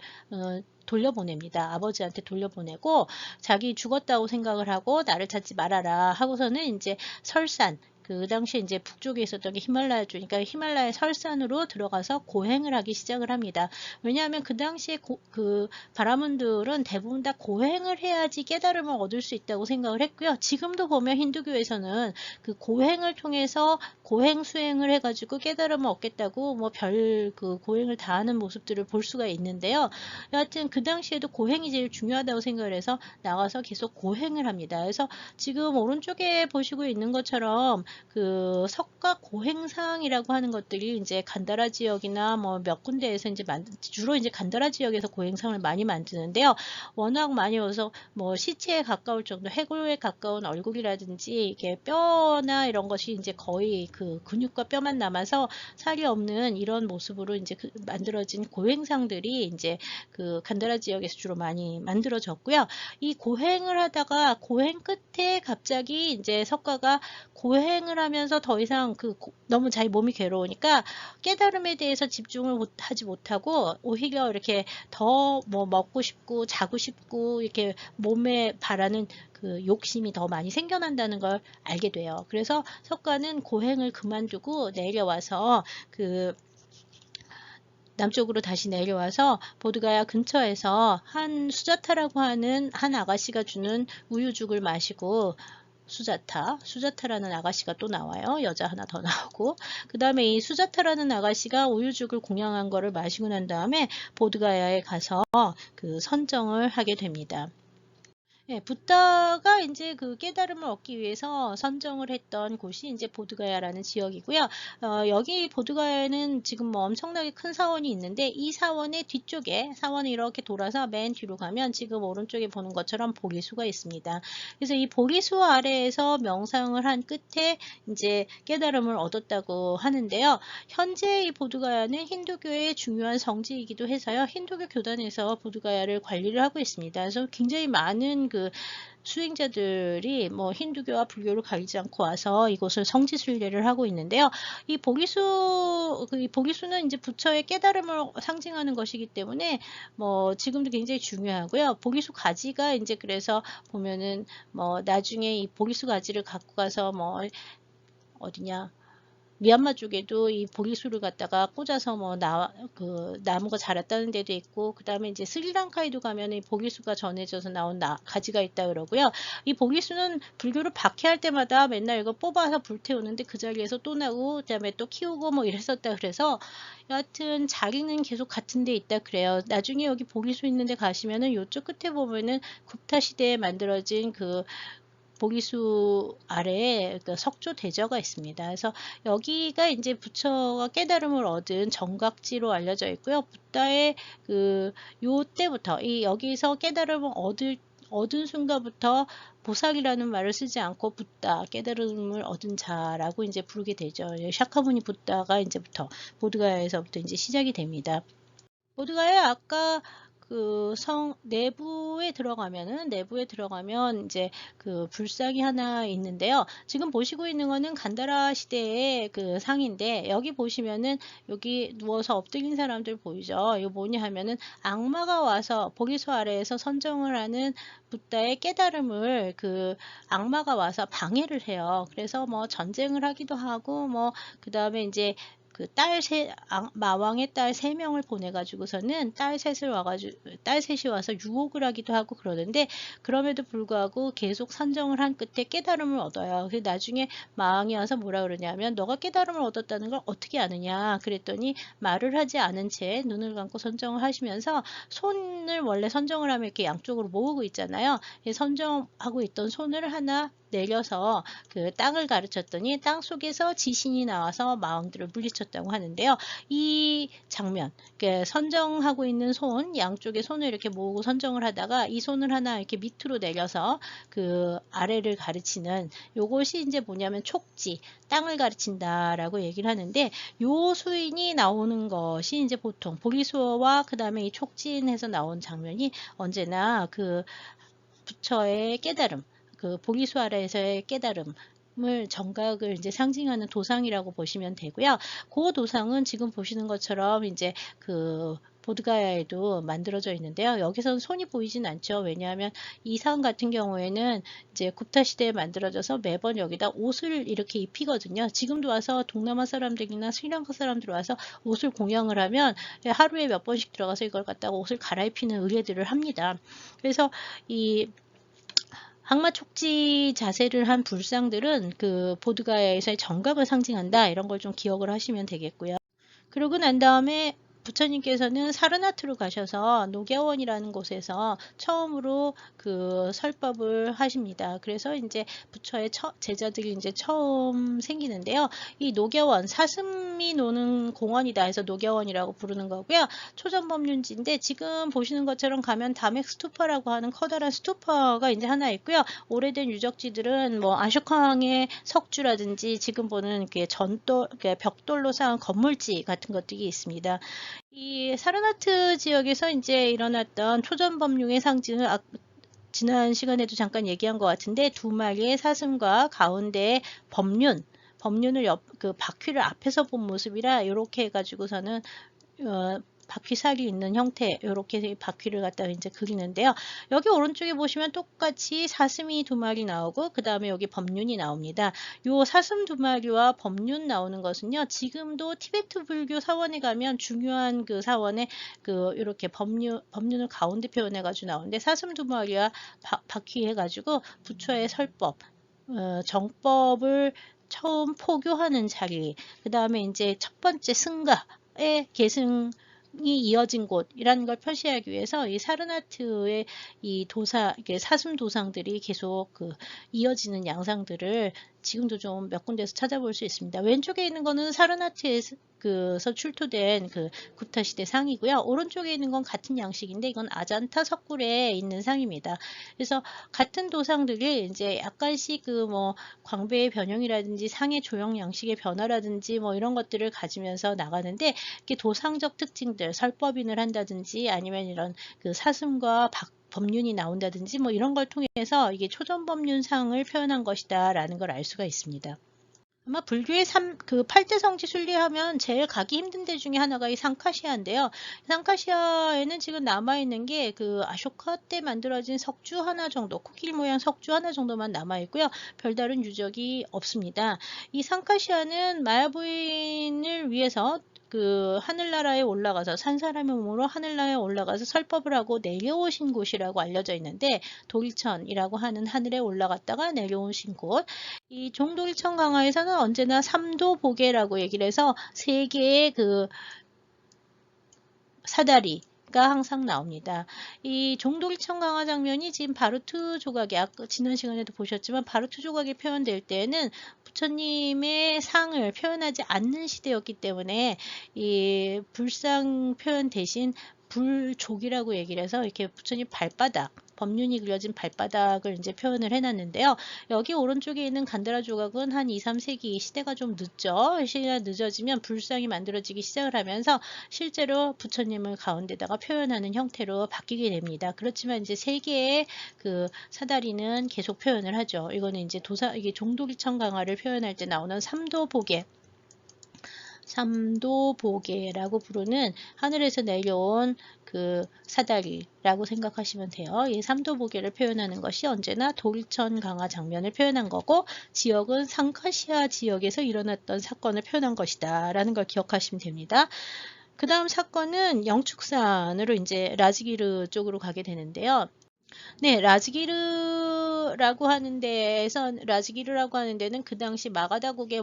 [SPEAKER 1] 돌려보냅니다. 아버지한테 돌려보내고 자기 죽었다고 생각을 하고 나를 찾지 말아라 하고서는 이제 설산, 그 당시에 이제 북쪽에 있었던 게 히말라야주니까 히말라야 설산으로 들어가서 고행을 하기 시작을 합니다. 왜냐하면 그 당시에 그 바라문들은 대부분 다 고행을 해야지 깨달음을 얻을 수 있다고 생각을 했고요. 지금도 보면 힌두교에서는 그 고행을 통해서 고행 수행을 해가지고 깨달음을 얻겠다고 뭐 별 그 고행을 다하는 모습들을 볼 수가 있는데요. 여하튼 그 당시에도 고행이 제일 중요하다고 생각을 해서 나가서 계속 고행을 합니다. 그래서 지금 오른쪽에 보시고 있는 것처럼 그 석가 고행상이라고 하는 것들이 이제 간다라 지역이나 뭐 몇 군데에서 이제 주로 이제 간다라 지역에서 고행상을 많이 만드는데요. 워낙 많이 와서 뭐 시체에 가까울 정도, 해골에 가까운 얼굴이라든지 이게 뼈나 이런 것이 이제 거의 그 근육과 뼈만 남아서 살이 없는 이런 모습으로 이제 만들어진 고행상들이 이제 그 간다라 지역에서 주로 많이 만들어졌고요. 이 고행을 하다가 고행 끝에 갑자기 이제 석가가 고행을 하면서 더 이상 너무 자기 몸이 괴로우니까 깨달음에 대해서 집중을 하지 못하고 오히려 이렇게 더 뭐 먹고 싶고 자고 싶고 이렇게 몸에 바라는 그 욕심이 더 많이 생겨난다는 걸 알게 돼요. 그래서 석가는 고행을 그만두고 내려와서 그 남쪽으로 다시 내려와서 보드가야 근처에서 한 수자타라고 하는 한 아가씨가 주는 우유죽을 마시고, 수자타라는 아가씨가 또 나와요. 여자 하나 더 나오고, 그 다음에 이 수자타라는 아가씨가 우유죽을 공양한 거를 마시고 난 다음에 보드가야에 가서 그 선정을 하게 됩니다. 예, 붓다가 이제 그 깨달음을 얻기 위해서 선정을 했던 곳이 이제 보드가야라는 지역이고요. 여기 보드가야에는 지금 뭐 엄청나게 큰 사원이 있는데, 이 사원의 뒤쪽에, 사원이 이렇게 돌아서 맨 뒤로 가면 지금 오른쪽에 보는 것처럼 보리수가 있습니다. 그래서 이 보리수 아래에서 명상을 한 끝에 이제 깨달음을 얻었다고 하는데요. 현재 이 보드가야는 힌두교의 중요한 성지이기도 해서요. 힌두교 교단에서 보드가야를 관리를 하고 있습니다. 그래서 굉장히 많은 그 수행자들이 뭐 힌두교와 불교를 가리지 않고 와서 이곳을 성지 순례를 하고 있는데요. 이 보리수는 이제 부처의 깨달음을 상징하는 것이기 때문에 뭐 지금도 굉장히 중요하고요. 보리수 가지가 이제 그래서 보면은 뭐 나중에 이 보리수 가지를 갖고 가서 뭐 어디냐, 미얀마 쪽에도 이 보리수를 갖다가 꽂아서 뭐 나무가 자랐다는 데도 있고, 그 다음에 이제 스리랑카에도 가면 이 보리수가 전해져서 나온 가지가 있다 그러고요. 이 보리수는 불교를 박해할 때마다 맨날 이거 뽑아서 불태우는데 그 자리에서 또 나고, 그 다음에 또 키우고 뭐 이랬었다 그래서 여하튼 자리는 계속 같은 데 있다 그래요. 나중에 여기 보리수 있는 데 가시면은 요쪽 끝에 보면은 굽타 시대에 만들어진 그 보리수 아래에 그 석조 대저가 있습니다. 그래서 여기가 이제 부처가 깨달음을 얻은 정각지로 알려져 있고요. 붓다의 요 때부터 여기서 깨달음을 얻은 순간부터 보살이라는 말을 쓰지 않고 붓다, 깨달음을 얻은 자라고 이제 부르게 되죠. 샤카무니 붓다가 이제부터 보드가야에서부터 이제 시작이 됩니다. 보드가야 아까 그 내부에 들어가면 이제 그 불상이 하나 있는데요. 지금 보시고 있는 거는 간다라 시대의 그 상인데, 여기 보시면은 여기 누워서 엎드린 사람들 보이죠? 이거 뭐냐 하면은 악마가 와서 보리수 아래에서 선정을 하는 붓다의 깨달음을 그 악마가 와서 방해를 해요. 그래서 뭐 전쟁을 하기도 하고 뭐 그 다음에 이제 마왕의 딸 3명을 보내가지고서는 딸 셋이 와서 유혹을 하기도 하고 그러는데, 그럼에도 불구하고 계속 선정을 한 끝에 깨달음을 얻어요. 그래서 나중에 마왕이 와서 뭐라 그러냐면, 너가 깨달음을 얻었다는 걸 어떻게 아느냐 그랬더니, 말을 하지 않은 채 눈을 감고 선정을 하시면서 손을 원래 선정을 하면 이렇게 양쪽으로 모으고 있잖아요. 선정하고 있던 손을 하나 내려서 그 땅을 가르쳤더니 땅 속에서 지신이 나와서 마왕들을 물리쳤다고 하는데요. 이 장면, 선정하고 있는 손, 양쪽에 손을 이렇게 모으고 선정을 하다가 이 손을 하나 이렇게 밑으로 내려서 그 아래를 가르치는 요것이 이제 뭐냐면 촉지, 땅을 가르친다라고 얘기를 하는데, 요 수인이 나오는 것이 이제 보통 보리수어와 그 다음에 이 촉진에서 나온 장면이 언제나 그 부처의 깨달음, 그 보리수아라에서의 깨달음을 정각을 이제 상징하는 도상이라고 보시면 되고요. 그 도상은 지금 보시는 것처럼 이제 그 보드가야에도 만들어져 있는데요. 여기서는 손이 보이진 않죠. 왜냐하면 이 상 같은 경우에는 이제 굽타 시대에 만들어져서 매번 여기다 옷을 이렇게 입히거든요. 지금도 와서 동남아 사람들이나 스리랑카 사람들 와서 옷을 공양을 하면 하루에 몇 번씩 들어가서 이걸 갖다가 옷을 갈아입히는 의례들을 합니다. 그래서 이 항마 촉지 자세를 한 불상들은 그 보드가야에서의 정각을 상징한다, 이런 걸 좀 기억을 하시면 되겠고요. 그러고 난 다음에 부처님께서는 사르나트로 가셔서 녹야원이라는 곳에서 처음으로 그 설법을 하십니다. 그래서 이제 부처의 제자들이 이제 처음 생기는데요. 이 녹야원, 사슴이 노는 공원이다 해서 녹야원이라고 부르는 거고요. 초전법륜지인데 지금 보시는 것처럼 가면 다맥 스투파라고 하는 커다란 스투파가 이제 하나 있고요. 오래된 유적지들은 뭐 아쇼카항의 석주라든지 지금 보는 벽돌로 쌓은 건물지 같은 것들이 있습니다. 이 사르나트 지역에서 이제 일어났던 초전법륜의 상징을 지난 시간에도 잠깐 얘기한 것 같은데, 두 마리의 사슴과 가운데 법륜을 그 바퀴를 앞에서 본 모습이라 이렇게 해가지고서는 바퀴살이 있는 형태, 이렇게 바퀴를 갖다가 이제 그리는데요. 여기 오른쪽에 보시면 똑같이 사슴이 두 마리 나오고 그 다음에 여기 법륜이 나옵니다. 요 사슴 두 마리와 법륜 나오는 것은요, 지금도 티베트 불교 사원에 가면 중요한 그 사원에 그 이렇게 법륜을 가운데 표현해 가지고 나오는데, 사슴 두 마리와 바퀴 해가지고 부처의 설법, 정법을 처음 포교하는 자리, 그 다음에 이제 첫 번째 승가의 계승 이 이어진 곳이라는 걸 표시하기 위해서 이 사르나트의 이 사슴 도상들이 계속 그 이어지는 양상들을 지금도 좀 몇 군데서 찾아볼 수 있습니다. 왼쪽에 있는 거는 사르나트에서 출토된 그 굽타 시대 상이고요. 오른쪽에 있는 건 같은 양식인데 이건 아잔타 석굴에 있는 상입니다. 그래서 같은 도상들이 이제 약간씩 그 뭐 광배의 변형이라든지 상의 조형 양식의 변화라든지 뭐 이런 것들을 가지면서 나가는데, 이렇게 도상적 특징들, 설법인을 한다든지 아니면 이런 그 사슴과 법륜이 나온다든지 뭐 이런 걸 통해서 이게 초전법륜상을 표현한 것이다 라는 걸 알 수가 있습니다. 아마 불교의 8대 성지 순리하면 제일 가기 힘든 데 중에 하나가 이 상카시아인데요. 상카시아에는 지금 남아있는 게 그 아쇼카 때 만들어진 석주 하나 정도, 코끼리 모양 석주 하나 정도만 남아있고요. 별다른 유적이 없습니다. 이 상카시아는 마야 부인을 위해서 그 하늘나라에 올라가서, 산 사람의 몸으로 하늘나라에 올라가서 설법을 하고 내려오신 곳이라고 알려져 있는데, 도일천이라고 하는 하늘에 올라갔다가 내려오신 곳, 이 종도일천 강화에서는 언제나 삼도보계라고 얘기를 해서 세 개의 그 사다리가 항상 나옵니다. 이 종도일천 강화 장면이 지금 바루트 조각이 아까 지난 시간에도 보셨지만 바루트 조각이 표현될 때에는 부처님의 상을 표현하지 않는 시대였기 때문에 이 불상 표현 대신 불족이라고 얘기를 해서 이렇게 부처님 발바닥, 법륜이 그려진 발바닥을 이제 표현을 해놨는데요. 여기 오른쪽에 있는 간다라 조각은 한 2, 3세기, 시대가 좀 늦죠. 시대가 늦어지면 불상이 만들어지기 시작을 하면서 실제로 부처님을 가운데다가 표현하는 형태로 바뀌게 됩니다. 그렇지만 이제 세 개의 그 사다리는 계속 표현을 하죠. 이거는 이제 이게 종도기천 강화를 표현할 때 나오는 삼도보계라고 부르는 하늘에서 내려온 그 사다리라고 생각하시면 돼요. 이 삼도보계를 표현하는 것이 언제나 도일천 강화 장면을 표현한 거고, 지역은 상카시아 지역에서 일어났던 사건을 표현한 것이다 라는 걸 기억하시면 됩니다. 그 다음 사건은 영축산으로 이제 라즈기르 쪽으로 가게 되는데요. 네, 라즈기르라고 하는 데는 그 당시 마가다국의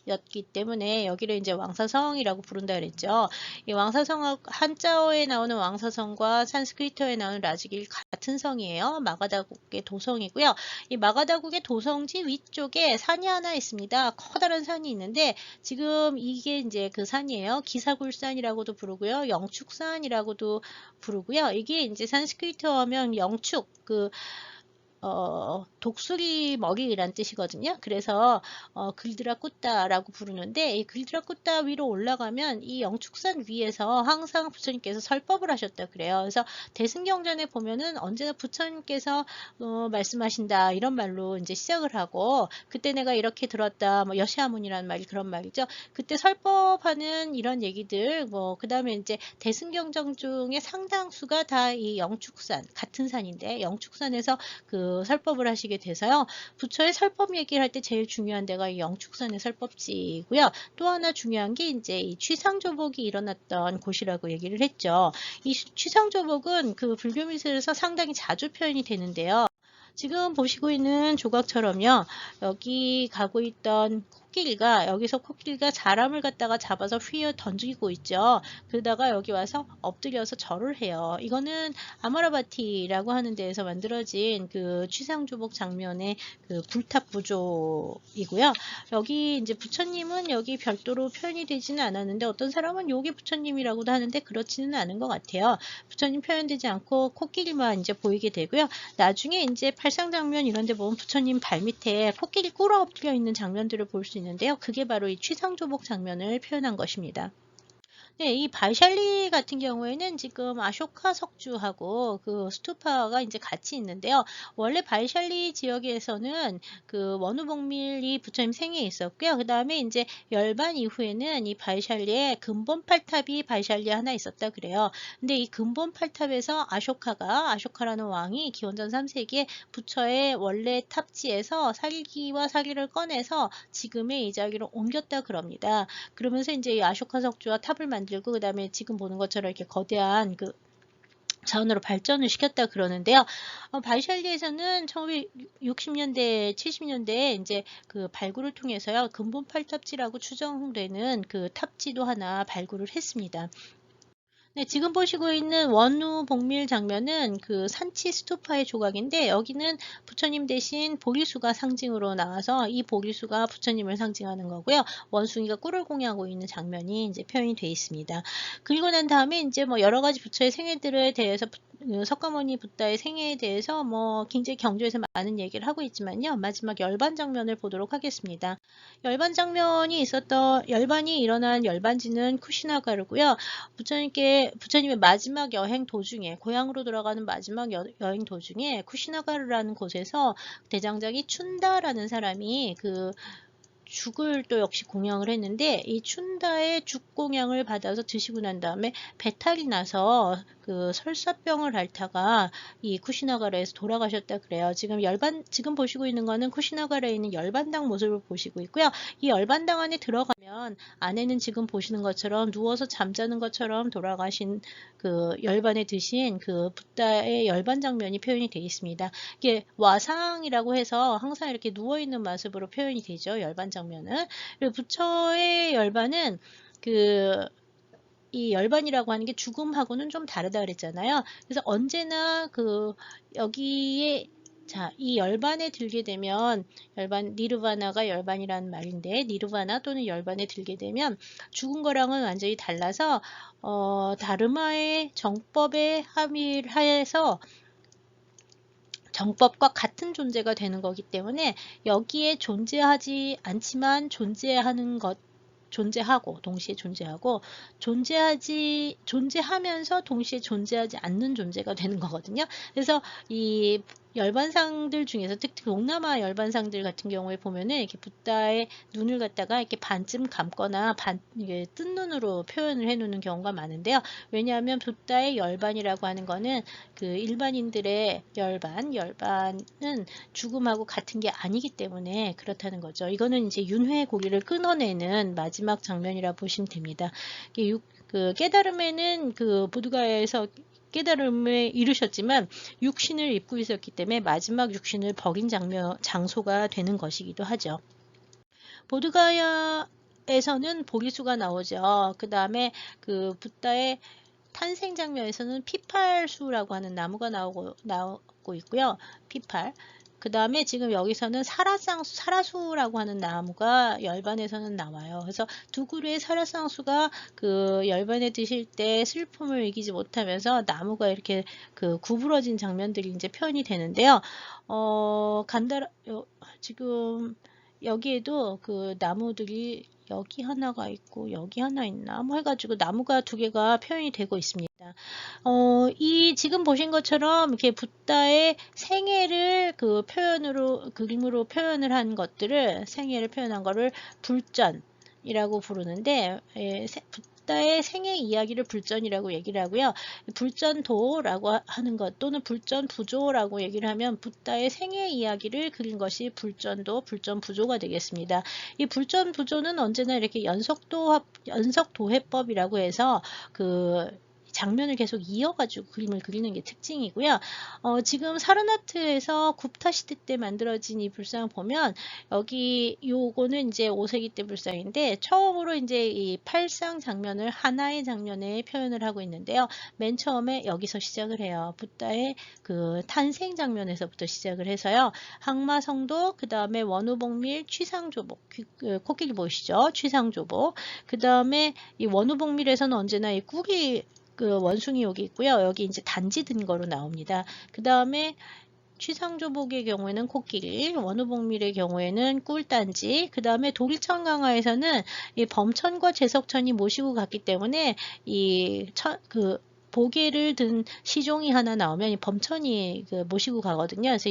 [SPEAKER 1] 였기 때문에 여기를 이제 왕사성이라고 부른다 그랬죠. 이 왕사성 한자어에 나오는 왕사성과 산스크리트어에 나오는 라지길 같은 성이에요. 마가다국의 도성이고요. 이 마가다국의 도성지 위쪽에 산이 하나 있습니다. 커다란 산이 있는데 지금 이게 이제 그 산이에요. 기사굴산이라고도 부르고요. 영축산이라고도 부르고요. 이게 이제 산스크리트어 하면 영축 독수리 먹이란 뜻이거든요. 그래서 글드라쿠타라고 부르는데 이 글드라쿠타 위로 올라가면 이 영축산 위에서 항상 부처님께서 설법을 하셨다 그래요. 그래서 대승경전에 보면은 언제나 부처님께서 말씀하신다 이런 말로 이제 시작을 하고 그때 내가 이렇게 들었다 뭐 여시아문이라는 말이 그런 말이죠. 그때 설법하는 이런 얘기들 그 다음에 이제 대승경전 중에 상당수가 다 이 영축산 같은 산인데 영축산에서 설법을 하시게 돼서요. 부처의 설법 얘기를 할 때 제일 중요한 데가 이 영축산의 설법지고요. 또 하나 중요한 게 이제 이 취상조복이 일어났던 곳이라고 얘기를 했죠. 이 취상조복은 불교 미술에서 상당히 자주 표현이 되는데요. 지금 보시고 있는 조각처럼요. 여기 가고 있던 코끼리가 여기서 코끼리가 사람을 갖다가 잡아서 휘어 던지고 있죠. 그러다가 여기 와서 엎드려서 절을 해요. 이거는 아마라바티라고 하는 데에서 만들어진 취상조복 장면의 불탑 부조이고요. 여기 이제 부처님은 여기 별도로 표현이 되지는 않았는데 어떤 사람은 여기 부처님이라고도 하는데 그렇지는 않은 것 같아요. 부처님 표현되지 않고 코끼리만 이제 보이게 되고요. 나중에 이제 팔상 장면 이런 데 보면 부처님 발 밑에 코끼리 꿇어 엎드려 있는 장면들을 볼 수 있는데요. 그게 바로 이 취상조복 장면을 표현한 것입니다. 네, 이 바이샬리 같은 경우에는 지금 아쇼카 석주하고 스투파가 이제 같이 있는데요. 원래 바이샬리 지역에서는 원우복밀이 부처님 생에 있었고요. 그 다음에 이제 열반 이후에는 이 바이샬리에 근본 팔탑이 바이샬리에 하나 있었다 그래요. 근데 이 근본 팔탑에서 아쇼카라는 왕이 기원전 3세기에 부처의 원래 탑지에서 사기와 사기를 꺼내서 지금의 이 자리로 옮겼다 그럽니다. 그러면서 이제 이 아쇼카 석주와 탑을 만들고 그 다음에 지금 보는 것처럼 이렇게 거대한 자원으로 발전을 시켰다 그러는데요. 바이샬리에서는 1960년대, 70년대에 이제 발굴을 통해서요. 근본 팔탑지라고 추정되는 탑지도 하나 발굴을 했습니다. 네, 지금 보시고 있는 원우 복밀 장면은 산치 스투파의 조각인데 여기는 부처님 대신 보리수가 상징으로 나와서 이 보리수가 부처님을 상징하는 거고요. 원숭이가 꿀을 공유하고 있는 장면이 이제 표현이 되어 있습니다. 그리고 난 다음에 이제 여러 가지 부처의 생애들에 대해서 석가모니 붓다의 생애에 대해서 굉장히 경조에서 많은 얘기를 하고 있지만요. 마지막 열반 장면을 보도록 하겠습니다. 열반이 일어난 열반지는 쿠시나가르고요. 부처님의 마지막 여행 도중에 고향으로 돌아가는 마지막 여행 도중에 쿠시나가르라는 곳에서 대장장이 춘다라는 사람이 죽을 또 역시 공양을 했는데 이 춘다의 죽 공양을 받아서 드시고 난 다음에 배탈이 나서 설사병을 앓다가 이 쿠시나가라에서 돌아가셨다 그래요. 지금 보시고 있는 거는 쿠시나가라에 있는 열반당 모습을 보시고 있고요. 이 열반당 안에 들어가면 안에는 지금 보시는 것처럼 누워서 잠자는 것처럼 돌아가신 열반에 드신 붓다의 열반 장면이 표현이 되어 있습니다. 이게 와상이라고 해서 항상 이렇게 누워 있는 모습으로 표현이 되죠. 열반 장면은. 그리고 부처의 열반은 이 열반이라고 하는 게 죽음하고는 좀 다르다 그랬잖아요. 그래서 언제나 여기에 이 열반에 들게 되면 니르바나가 열반이라는 말인데 니르바나 또는 열반에 들게 되면 죽은 거랑은 완전히 달라서 다르마의 정법에 함의해서 정법과 같은 존재가 되는 거기 때문에 여기에 존재하지 않지만 존재하고 동시에 존재하고 존재하면서 동시에 존재하지 않는 존재가 되는 거거든요. 그래서 이 열반상들 중에서 특히 동남아 열반상들 같은 경우에 보면은 이렇게 붓다의 눈을 갖다가 이렇게 반쯤 감거나 이게 뜬 눈으로 표현을 해 놓는 경우가 많은데요. 왜냐하면 붓다의 열반이라고 하는 거는 일반인들의 열반은 죽음하고 같은 게 아니기 때문에 그렇다는 거죠. 이거는 이제 윤회의 고리를 끊어내는 마지막 장면이라 보시면 됩니다. 깨달음에는 보드가야에서 깨달음에 이르셨지만 육신을 입고 있었기 때문에 마지막 육신을 버린 장소가 되는 것이기도 하죠. 보드가야 에서는 보리수가 나오죠. 그 다음에 그 붓다의 탄생 장면에서는 피팔수라고 하는 나무가 나오고 있고요. 피팔. 그 다음에 지금 여기서는 사라수라고 하는 나무가 열반에서는 나와요. 그래서 두 그루의 사라쌍수가 그 열반에 드실 때 슬픔을 이기지 못하면서 나무가 이렇게 그 구부러진 장면들이 이제 표현이 되는데요. 지금 여기에도 그 나무들이 여기 하나가 있고 여기 하나 있나 뭐 해가지고 나무가 두 개가 표현이 되고 있습니다. 이 지금 보신 것처럼 이렇게 붓다의 생애를 그 그림으로 표현을 한 것들을 생애를 표현한 거를 불전이라고 부르는데 붓다의 생애 이야기를 불전이라고 얘기를 하고요. 불전도라고 하는 것 또는 불전부조라고 얘기를 하면 붓다의 생애 이야기를 그린 것이 불전도, 불전부조가 되겠습니다. 이 불전부조는 언제나 이렇게 연속도해법이라고 해서 그 장면을 계속 이어가지고 그림을 그리는 게 특징이고요. 지금 사르나트에서 굽타 시대 때 만들어진 이 불상 보면 여기 요거는 이제 5세기 때 불상인데 처음으로 이제 이 팔상 장면을 하나의 장면에 표현을 하고 있는데요. 맨 처음에 여기서 시작을 해요. 붓다의 그 탄생 장면에서부터 시작을 해서요. 항마성도, 그 다음에 원우복밀, 취상조복, 코끼리 보이시죠? 취상조복. 그 다음에 이 원우복밀에서는 언제나 이 꿀이 그 원숭이 여기 있고요. 여기 이제 단지 든 거로 나옵니다. 그 다음에 취상조복의 경우에는 코끼리, 원우복밀의 경우에는 꿀단지, 그 다음에 도리천강화에서는 이 범천과 제석천이 모시고 갔기 때문에 그 보계를 든 시종이 하나 나오면 이 범천이 그 모시고 가거든요. 그래서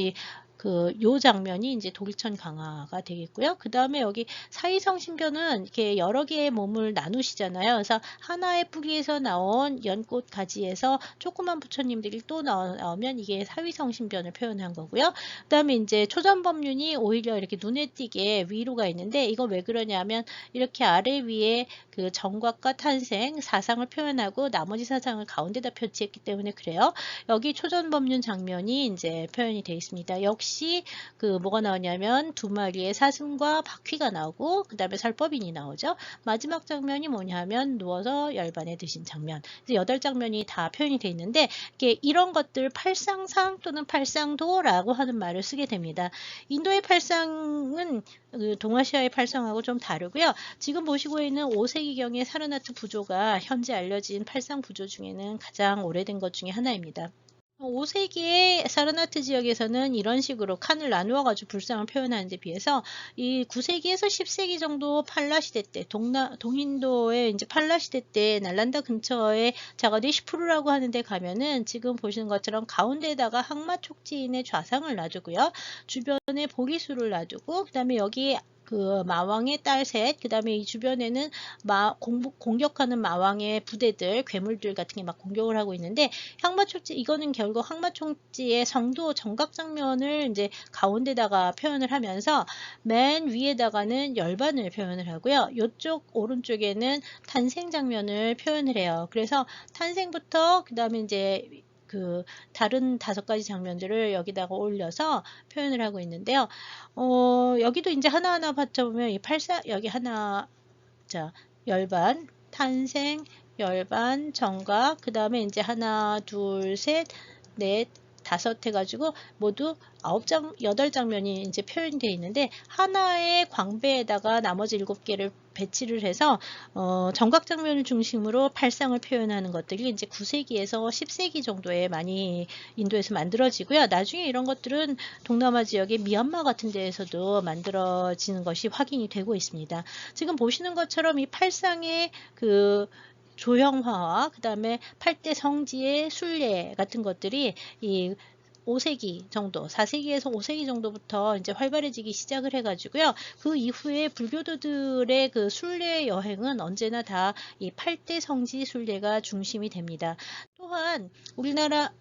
[SPEAKER 1] 요 장면이 이제 도리천 강화가 되겠고요. 그 다음에 여기 사위성 신변은 이렇게 여러 개의 몸을 나누시잖아요. 그래서 하나의 뿌리에서 나온 연꽃 가지에서 조그만 부처님들이 또 나오면 이게 사위성 신변을 표현한 거고요. 그 다음에 이제 초전법륜이 오히려 이렇게 눈에 띄게 위로가 있는데 이건 왜 그러냐면 이렇게 아래 위에 그 정각과 탄생, 사상을 표현하고 나머지 사상을 가운데다 표치했기 때문에 그래요. 여기 초전법륜 장면이 이제 표현이 되어 있습니다. 역시 그 뭐가 나오냐면 두 마리의 사슴과 바퀴가 나오고 그 다음에 설법인이 나오죠. 마지막 장면이 뭐냐면 누워서 열반에 드신 장면. 이제 8장면이 다 표현이 되어 있는데 이런 것들 팔상상 또는 팔상도라고 하는 말을 쓰게 됩니다. 인도의 팔상은 그 동아시아의 팔상하고 좀 다르고요. 지금 보시고 있는 5세기경의 사르나트 부조가 현재 알려진 팔상 부조 중에는 가장 오래된 것 중에 하나입니다. 5세기의 사르나트 지역에서는 이런 식으로 칸을 나누어 가지고 불상을 표현하는 데 비해서 이 9세기에서 10세기 정도 팔라 시대 때 동인도의 이제 팔라 시대 때 날란다 근처에 자가디 시푸르라고 하는 데 가면은 지금 보시는 것처럼 가운데에다가 항마 촉지인의 좌상을 놔두고요. 주변에 보리수를 놔두고 그다음에 여기 그 마왕의 딸 셋, 그 다음에 이 주변에는 공격하는 마왕의 부대들, 괴물들 같은 게 막 공격을 하고 있는데, 이거는 결국 항마총지의 성도 정각 장면을 이제 가운데다가 표현을 하면서, 맨 위에다가는 열반을 표현을 하고요. 이쪽 오른쪽에는 탄생 장면을 표현을 해요. 그래서 탄생부터, 그 다음에 이제 그 다른 5가지 장면들을 여기다가 올려서 표현을 하고 있는데요. 여기도 이제 하나하나 받쳐보면 여기 하나, 자, 열반, 탄생, 열반, 정각, 그 다음에 이제 하나, 둘, 셋, 넷, 5 해가지고 모두 8장면이 이제 표현되어 있는데 하나의 광배에다가 나머지 7개를 배치를 해서 정각 장면을 중심으로 팔상을 표현하는 것들이 이제 9세기에서 10세기 정도에 많이 인도에서 만들어지고요. 나중에 이런 것들은 동남아 지역의 미얀마 같은 데에서도 만들어지는 것이 확인이 되고 있습니다. 지금 보시는 것처럼 이 팔상의 그 조형화와 그 다음에 8대 성지의 순례 같은 것들이 이 5세기 정도, 4세기에서 5세기 정도부터 이제 활발해지기 시작을 해가지고요. 그 이후에 불교도들의 그 순례 여행은 언제나 다 이 8대 성지 순례가 중심이 됩니다. 또한 우리나라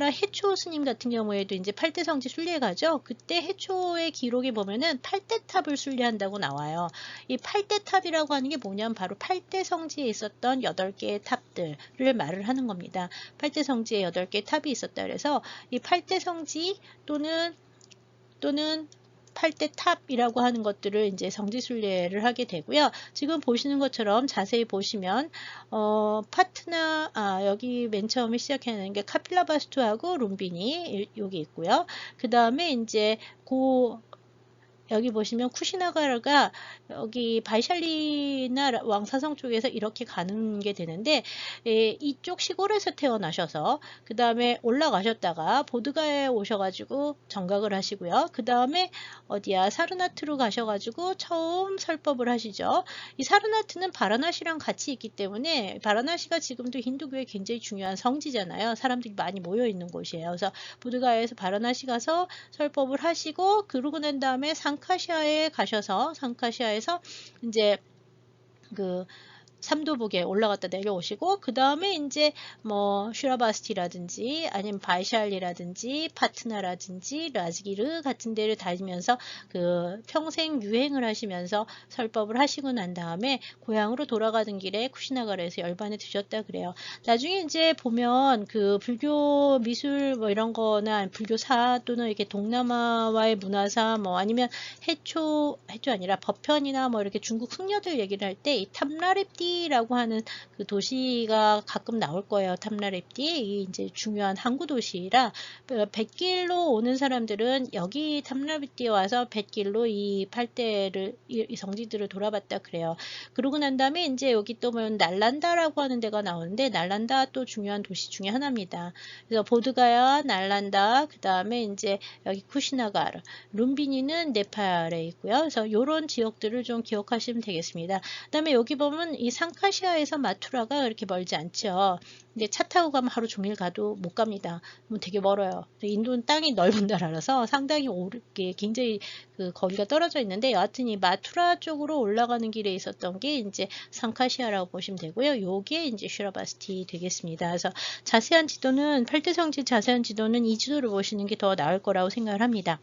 [SPEAKER 1] 해초 스님 같은 경우에도 이제 8대 성지 순례 가죠. 그때 해초의 기록에 보면은 8대 탑을 순례한다고 나와요. 이 8대 탑이라고 하는 게 뭐냐면 바로 8대 성지에 있었던 8개의 탑들을 말을 하는 겁니다. 8대 성지에 8개의 탑이 있었다 그래서 이 8대 성지 또는 팔대 탑이라고 하는 것들을 이제 성지순례를 하게 되고요. 지금 보시는 것처럼 자세히 보시면 파트너 여기 맨 처음에 시작하는 게 카필라바스투하고 룸비니 여기 있고요. 그 다음에 이제 여기 보시면 쿠시나가르가 여기 바이샬리나 왕사성 쪽에서 이렇게 가는 게 되는데 이쪽 시골에서 태어나셔서 그 다음에 올라가셨다가 보드가에 오셔가지고 정각을 하시고요. 그 다음에 어디야 사르나트로 가셔가지고 처음 설법을 하시죠. 이 사르나트는 바라나시랑 같이 있기 때문에 바라나시가 지금도 힌두교의 굉장히 중요한 성지잖아요. 사람들이 많이 모여 있는 곳이에요. 그래서 보드가에서 바라나시 가서 설법을 하시고 그러고 난 다음에 상카시아에 가셔서 상카시아에서 이제 그 삼도북에 올라갔다 내려오시고 그 다음에 이제 뭐 슈라바스티라든지 아니면 바이샬리라든지 파트나라든지 라즈기르 같은 데를 다니면서 그 평생 유행을 하시면서 설법을 하시고 난 다음에 고향으로 돌아가는 길에 쿠시나가르에서 열반에 드셨다 그래요. 나중에 이제 보면 그 불교 미술 뭐 이런 거나 불교사 또는 이렇게 동남아와의 문화사 뭐 아니면 해초 아니라 법편이나 뭐 이렇게 중국 승려들 얘기를 할 때 이 탐라립디 라고 하는 그 도시가 가끔 나올 거예요. 탐라랩디 이 이제 중요한 항구 도시라 뱃길로 오는 사람들은 여기 탐라랩디에 와서 뱃길로 이 팔대를 이 성지들을 돌아봤다 그래요. 그러고 난 다음에 이제 여기 또 보면 날란다라고 하는 데가 나오는데 날란다 또 중요한 도시 중에 하나입니다. 그래서 보드가야, 날란다, 그 다음에 이제 여기 쿠시나가르, 룸비니는 네팔에 있고요. 그래서 이런 지역들을 좀 기억하시면 되겠습니다. 그 다음에 여기 보면 이 상카시아에서 마투라가 그렇게 멀지 않죠. 근데 차 타고 가면 하루 종일 가도 못 갑니다. 되게 멀어요. 인도는 땅이 넓은 나라라서 상당히 굉장히 그 거리가 떨어져 있는데 여하튼 이 마투라 쪽으로 올라가는 길에 있었던 게 이제 상카시아라고 보시면 되고요. 요게 이제 슈라바스티 되겠습니다. 그래서 자세한 지도는 팔대성지 자세한 지도는 이 지도를 보시는 게 더 나을 거라고 생각을 합니다.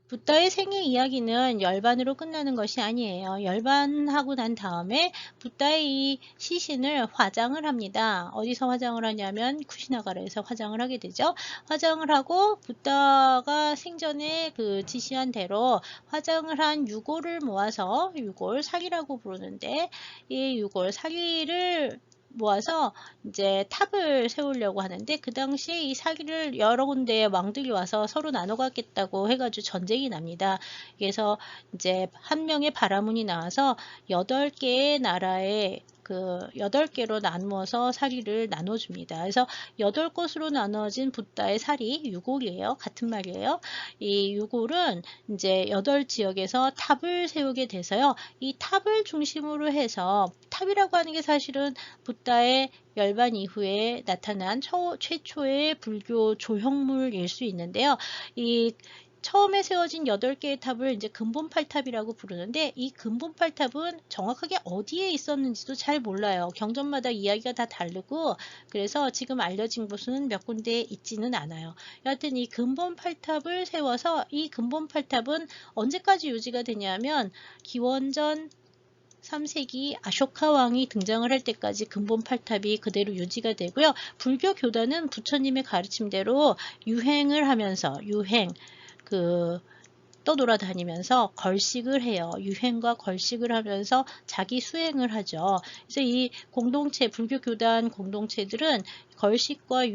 [SPEAKER 1] 붓다의 생애 이야기는 열반으로 끝나는 것이 아니에요. 열반하고 난 다음에 붓다의 이 시신을 화장을 합니다. 어디서 화장을 하냐면 쿠시나가르에서 화장을 하게 되죠. 화장을 하고 붓다가 생전에 그 지시한 대로 화장을 한 유골을 모아서 유골 사기라고 부르는데 이 유골 사기를 모아서 이제 탑을 세우려고 하는데 그 당시에 이 사기를 여러 군데 왕들이 와서 서로 나눠 갖겠다고 해가지고 전쟁이 납니다. 그래서 이제 한 명의 바라문이 나와서 8개의 나라에 그 8개로 나누어서 사리를 나눠줍니다. 그래서 8곳으로 나눠진 붓다의 사리, 유골이에요. 같은 말이에요. 이 유골은 이제 8지역에서 탑을 세우게 돼서요. 이 탑을 중심으로 해서 탑이라고 하는 게 사실은 붓다의 열반 이후에 나타난 최초의 불교 조형물일 수 있는데요. 이 처음에 세워진 8개의 탑을 이제 근본팔탑이라고 부르는데 이 근본팔탑은 정확하게 어디에 있었는지도 잘 몰라요. 경전마다 이야기가 다 다르고 그래서 지금 알려진 곳은 몇 군데에 있지는 않아요. 여하튼 이 근본팔탑을 세워서 이 근본팔탑은 언제까지 유지가 되냐면 기원전 3세기 아쇼카 왕이 등장을 할 때까지 근본 팔탑이 그대로 유지가 되고요. 불교 교단은 부처님의 가르침대로 유행을 하면서 떠돌아다니면서 걸식을 해요. 유행과 걸식을 하면서 자기 수행을 하죠. 그래서 이 공동체, 불교 교단 공동체들은 걸식과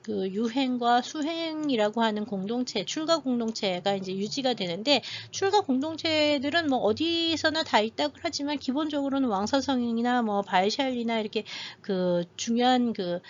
[SPEAKER 1] 유행과 수행이라고 하는 공동체, 출가 공동체가 이제 유지가 되는데 출가 공동체들은 뭐 어디서나 다 있다고 하지만 기본적으로는 왕서성이나 뭐 바이샬리나 이렇게 그 중요한 그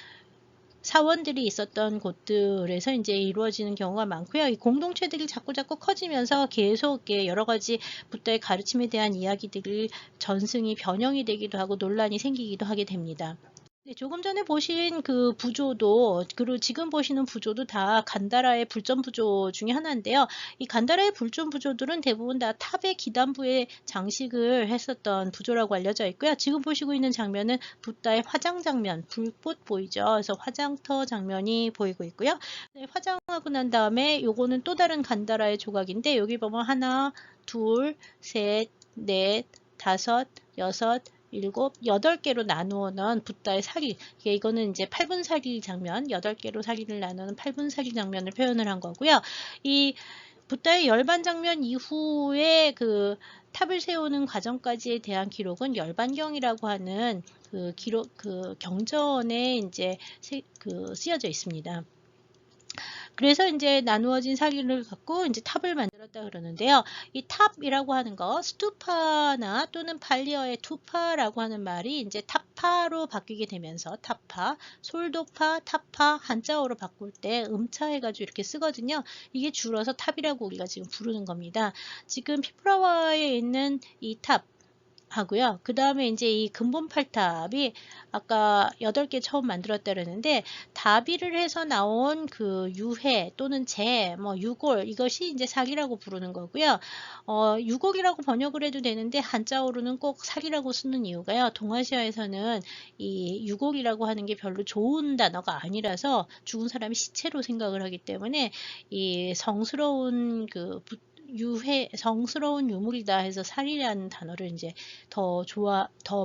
[SPEAKER 1] 사원들이 있었던 곳들에서 이제 이루어지는 경우가 많고요. 이 공동체들이 자꾸자꾸 커지면서 계속 여러 가지 붓다의 가르침에 대한 이야기들이 전승이 변형이 되기도 하고 논란이 생기기도 하게 됩니다. 네, 조금 전에 보신 그 부조도 그리고 지금 보시는 부조도 다 간다라의 불전 부조 중에 하나인데요. 이 간다라의 불전 부조들은 대부분 다 탑의 기단부에 장식을 했었던 부조라고 알려져 있고요. 지금 보시고 있는 장면은 붓다의 화장 장면, 불꽃 보이죠. 그래서 화장터 장면이 보이고 있고요. 네, 화장하고 난 다음에 요거는 또 다른 간다라의 조각인데 여기 보면 하나, 둘, 셋, 넷, 다섯, 여섯, 7, 8개로 나누어 놓은 붓다의 사리. 이거는 이제 8분사리 장면, 8개로 사리를 나누는 8분사리 장면을 표현을 한 거고요. 이 붓다의 열반 장면 이후에 그 탑을 세우는 과정까지에 대한 기록은 열반경이라고 하는 그 기록, 그 경전에 이제 쓰여져 있습니다. 그래서 이제 나누어진 사기를 갖고 이제 탑을 만들었다 그러는데요. 이 탑이라고 하는 거, 스투파나 또는 팔리어의 투파라고 하는 말이 이제 타파로 바뀌게 되면서 타파, 솔도파, 타파, 한자어로 바꿀 때 음차해가지고 이렇게 쓰거든요. 이게 줄어서 탑이라고 우리가 지금 부르는 겁니다. 지금 피프라와에 있는 이 탑, 하고요. 그 다음에 이제 이 근본 팔탑이 아까 8개 처음 만들었다 그러는데 다비를 해서 나온 그 유해 또는 재, 뭐 유골 이것이 이제 사기라고 부르는 거고요. 유골이라고 번역을 해도 되는데 한자어로는 꼭 사기라고 쓰는 이유가요. 동아시아에서는 이 유골이라고 하는 게 별로 좋은 단어가 아니라서 죽은 사람이 시체로 생각을 하기 때문에 이 성스러운 성스러운 유물이다 해서 살이라는 단어를 이제 더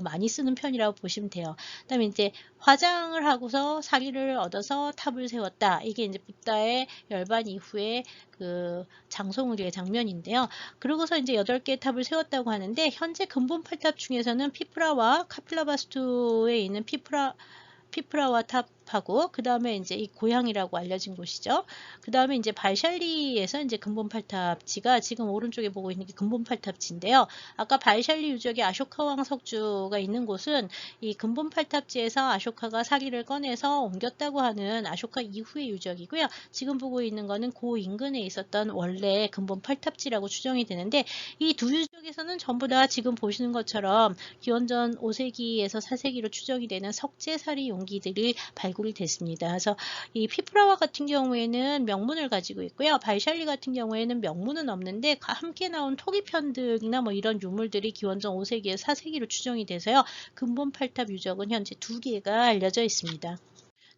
[SPEAKER 1] 많이 쓰는 편이라고 보시면 돼요. 그 다음에 이제 화장을 하고서 사기를 얻어서 탑을 세웠다. 이게 이제 붓다의 열반 이후에 그 장송의례 장면인데요. 그러고서 이제 8개의 탑을 세웠다고 하는데 현재 근본 8탑 중에서는 피프라와 카필라바스투에 있는 피프라와 탑하고 그 다음에 이제 이 고향이라고 알려진 곳이죠. 그 다음에 이제 발샬리에서 이제 근본 팔탑지가 지금 오른쪽에 보고 있는 게 근본 팔탑지인데요. 아까 발샬리 유적의 아쇼카 왕 석주가 있는 곳은 이 근본 팔탑지에서 아쇼카가 사기를 꺼내서 옮겼다고 하는 아쇼카 이후의 유적이고요. 지금 보고 있는 거는 그 인근에 있었던 원래 근본 팔탑지라고 추정이 되는데 이 두 유적에서는 전부 다 지금 보시는 것처럼 기원전 5세기에서 4세기로 추정이 되는 석재사리 용기들이 발굴이 됐습니다. 그래서 이 피프라와 같은 경우에는 명문을 가지고 있고요. 발샬리 같은 경우에는 명문은 없는데 함께 나온 토기편들이나 뭐 이런 유물들이 기원전 5세기에서 4세기로 추정이 돼서요. 근본 팔탑 유적은 현재 2개가 알려져 있습니다.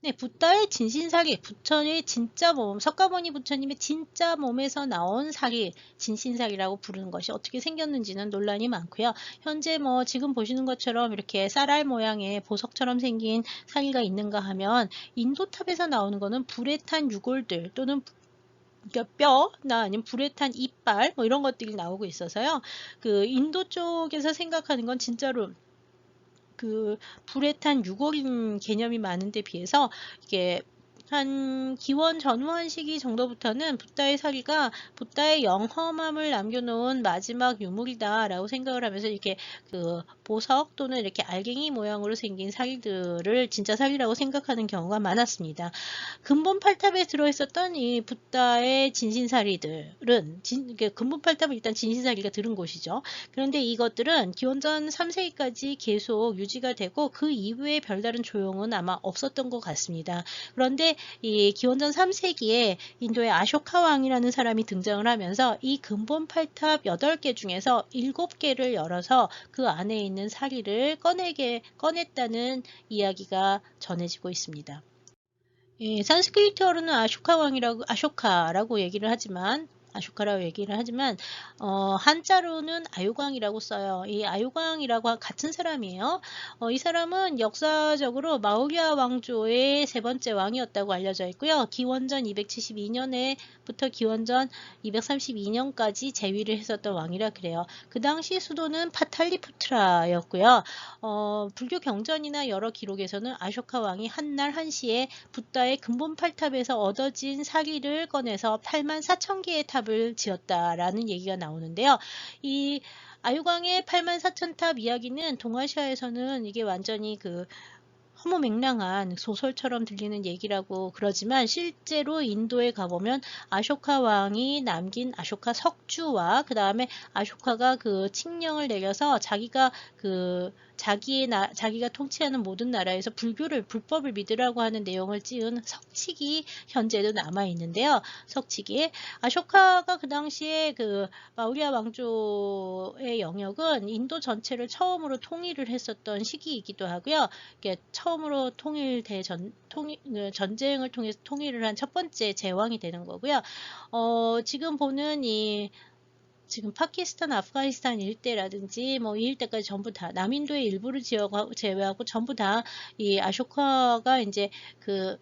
[SPEAKER 1] 네, 붓다의 진신사기, 부처의 진짜 몸, 석가모니 부처님의 진짜 몸에서 나온 사기, 진신사기라고 부르는 것이 어떻게 생겼는지는 논란이 많고요. 현재 뭐 지금 보시는 것처럼 이렇게 쌀알 모양의 보석처럼 생긴 사기가 있는가 하면 인도탑에서 나오는 거는 불에 탄 유골들 또는 뼈나 아니면 불에 탄 이빨 뭐 이런 것들이 나오고 있어서요. 그 인도 쪽에서 생각하는 건 진짜로 그 불에 탄 유골인 개념이 많은데 비해서 이게 한 기원 전후한 시기 정도부터는 붓다의 사기가 붓다의 영험함을 남겨놓은 마지막 유물이다라고 생각을 하면서 이렇게 그 보석 또는 이렇게 알갱이 모양으로 생긴 사기들을 진짜 사기라고 생각하는 경우가 많았습니다. 근본 팔탑에 들어있었던 이 붓다의 진신사리들은 근본 팔탑은 일단 진신사리가 들은 곳이죠. 그런데 이것들은 기원전 3세기까지 계속 유지가 되고 그 이후에 별다른 조용은 아마 없었던 것 같습니다. 그런데 이 기원전 3세기에 인도의 아쇼카 왕이라는 사람이 등장을 하면서 이 근본 팔탑 8개 중에서 7개를 열어서 그 안에 있는 사리를 꺼냈다는 이야기가 전해지고 있습니다. 예, 산스크리트어로는 아쇼카라고 얘기를 하지만 한자로는 아유광이라고 써요. 이 아유광이라고 같은 사람이에요. 이 사람은 역사적으로 마우리아 왕조의 3번째 왕이었다고 알려져 있고요. 기원전 272년에부터 기원전 232년까지 재위를 했었던 왕이라 그래요. 그 당시 수도는 파탈리푸트라였고요. 불교 경전이나 여러 기록에서는 아쇼카 왕이 한날 한시에 붓다의 근본 팔탑에서 얻어진 사기를 꺼내서 84,000개의 탑을 지었다라는 얘기가 나오는데요. 이 아유광의 84,000탑 이야기는 동아시아에서는 이게 완전히 그 허무맹랑한 소설처럼 들리는 얘기라고 그러지만 실제로 인도에 가보면 아쇼카 왕이 남긴 아쇼카 석주와 그 다음에 아쇼카가 그 칙령을 내려서 자기가 통치하는 모든 나라에서 불법을 믿으라고 하는 내용을 찌은 석칙이 현재도 남아 있는데요. 석칙이 아쇼카가 그 당시에 그 마우리아 왕조의 영역은 인도 전체를 처음으로 통일을 했었던 시기이기도 하고요. 이게 처음으로 전쟁을 통해서 통일을 한 첫 번째 제왕이 되는 거고요. 지금 보는 지금 파키스탄, 아프가니스탄 일대라든지 뭐 이 일대까지 전부 다 남인도의 일부를 제외하고 전부 다 이 아쇼카가 이제 그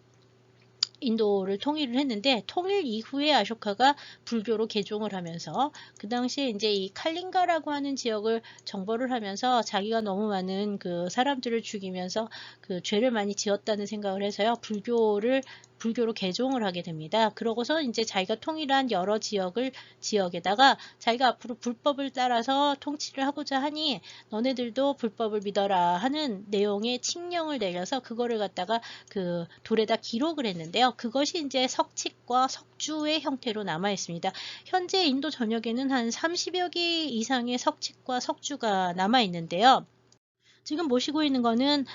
[SPEAKER 1] 인도를 통일을 했는데 통일 이후에 아쇼카가 불교로 개종을 하면서 그 당시에 이제 이 칼링가라고 하는 지역을 정벌을 하면서 자기가 너무 많은 그 사람들을 죽이면서 그 죄를 많이 지었다는 생각을 해서요. 불교로 개종을 하게 됩니다. 그러고서 이제 자기가 통일한 여러 지역에다가 자기가 앞으로 불법을 따라서 통치를 하고자 하니 너네들도 불법을 믿어라 하는 내용의 칙령을 내려서 그거를 갖다가 그 돌에다 기록을 했는데요. 그것이 이제 석칙과 석주의 형태로 남아 있습니다. 현재 인도 전역에는 한 30여 개 이상의 석칙과 석주가 남아 있는데요. 지금 보시고 있는 거는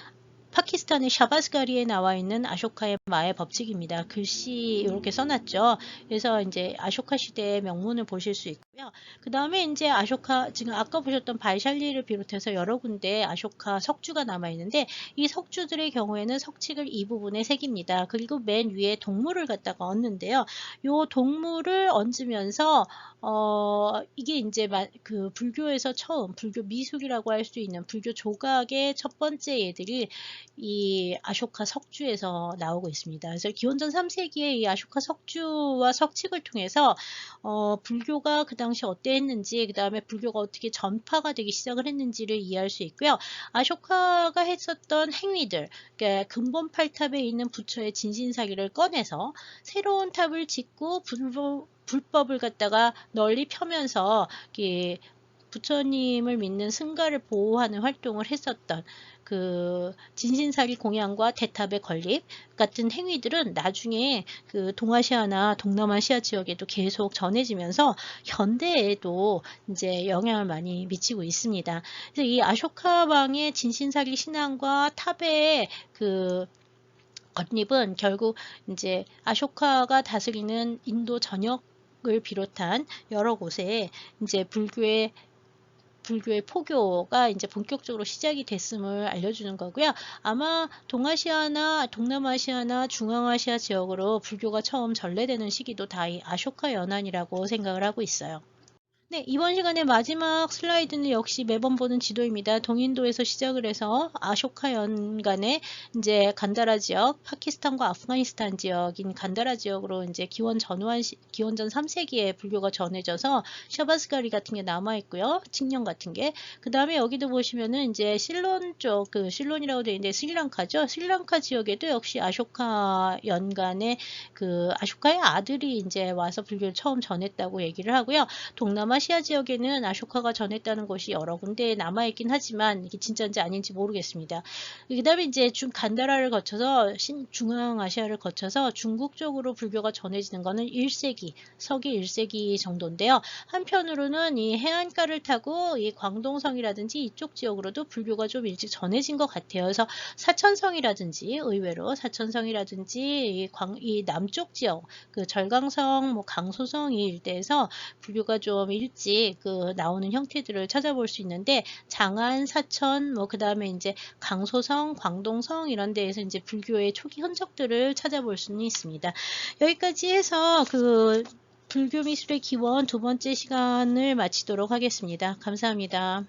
[SPEAKER 1] 파키스탄의 샤바스가리에 나와 있는 아쇼카의 마의 법칙입니다. 글씨 이렇게 써놨죠. 그래서 이제 아쇼카 시대의 명문을 보실 수 있고요. 그 다음에 이제 아쇼카, 지금 아까 보셨던 발샬리를 비롯해서 여러 군데 아쇼카 석주가 남아 있는데 이 석주들의 경우에는 석칙을 이 부분에 새깁니다. 그리고 맨 위에 동물을 갖다가 얹는데요. 요 동물을 얹으면서 이게 이제 그 불교에서 처음 불교 미술이라고 할 수 있는 불교 조각의 첫 번째 예들이 이 아쇼카 석주에서 나오고 있습니다. 그래서 기원전 3세기에 이 아쇼카 석주와 석칙을 통해서 불교가 그 당시 어땠는지, 그 다음에 불교가 어떻게 전파가 되기 시작을 했는지를 이해할 수 있고요. 아쇼카가 했었던 행위들, 그러니까 근본 8탑에 있는 부처의 진신사기를 꺼내서 새로운 탑을 짓고 불법을 갖다가 널리 펴면서 부처님을 믿는 승가를 보호하는 활동을 했었던 그 진신사리 공양과 대탑의 건립 같은 행위들은 나중에 그 동아시아나 동남아시아 지역에도 계속 전해지면서 현대에도 이제 영향을 많이 미치고 있습니다. 그래서 이 아쇼카 왕의 진신사리 신앙과 탑의 그 건립은 결국 이제 아쇼카가 다스리는 인도 전역을 비롯한 여러 곳에 이제 불교의 포교가 이제 본격적으로 시작이 됐음을 알려주는 거고요. 아마 동아시아나 동남아시아나 중앙아시아 지역으로 불교가 처음 전래되는 시기도 다 이 아쇼카 연안이라고 생각을 하고 있어요. 네, 이번 시간의 마지막 슬라이드는 역시 매번 보는 지도입니다. 동인도에서 시작을 해서 아쇼카 연간에 이제 간다라 지역, 파키스탄과 아프가니스탄 지역인 간다라 지역으로 이제 기원전 3세기에 불교가 전해져서 샤바스가리 같은 게 남아 있고요. 칙령 같은 게. 그 다음에 여기도 보시면은 이제 실론 쪽, 그 실론이라고 되어 있는데 스리랑카죠. 스리랑카 지역에도 역시 아쇼카 연간에 그 아쇼카의 아들이 이제 와서 불교를 처음 전했다고 얘기를 하고요. 동남아시아 지역에는 아쇼카가 전했다는 곳이 여러 군데 남아있긴 하지만 이게 진짜인지 아닌지 모르겠습니다. 그 다음에 이제 간다라를 거쳐서 중앙아시아를 거쳐서 중국 쪽으로 불교가 전해지는 거는 1세기, 서기 1세기 정도인데요. 한편으로는 이 해안가를 타고 이 광동성이라든지 이쪽 지역으로도 불교가 좀 일찍 전해진 것 같아요. 그래서 사천성이라든지 의외로 사천성이라든지 이 남쪽 지역, 그 절강성, 뭐 강소성 이 일대에서 불교가 좀 일찍 그 나오는 형태들을 찾아볼 수 있는데 장안, 사천, 뭐 그 다음에 이제 강소성, 광동성 이런 데에서 이제 불교의 초기 흔적들을 찾아볼 수는 있습니다. 여기까지 해서 그 불교 미술의 기원 두 번째 시간을 마치도록 하겠습니다. 감사합니다.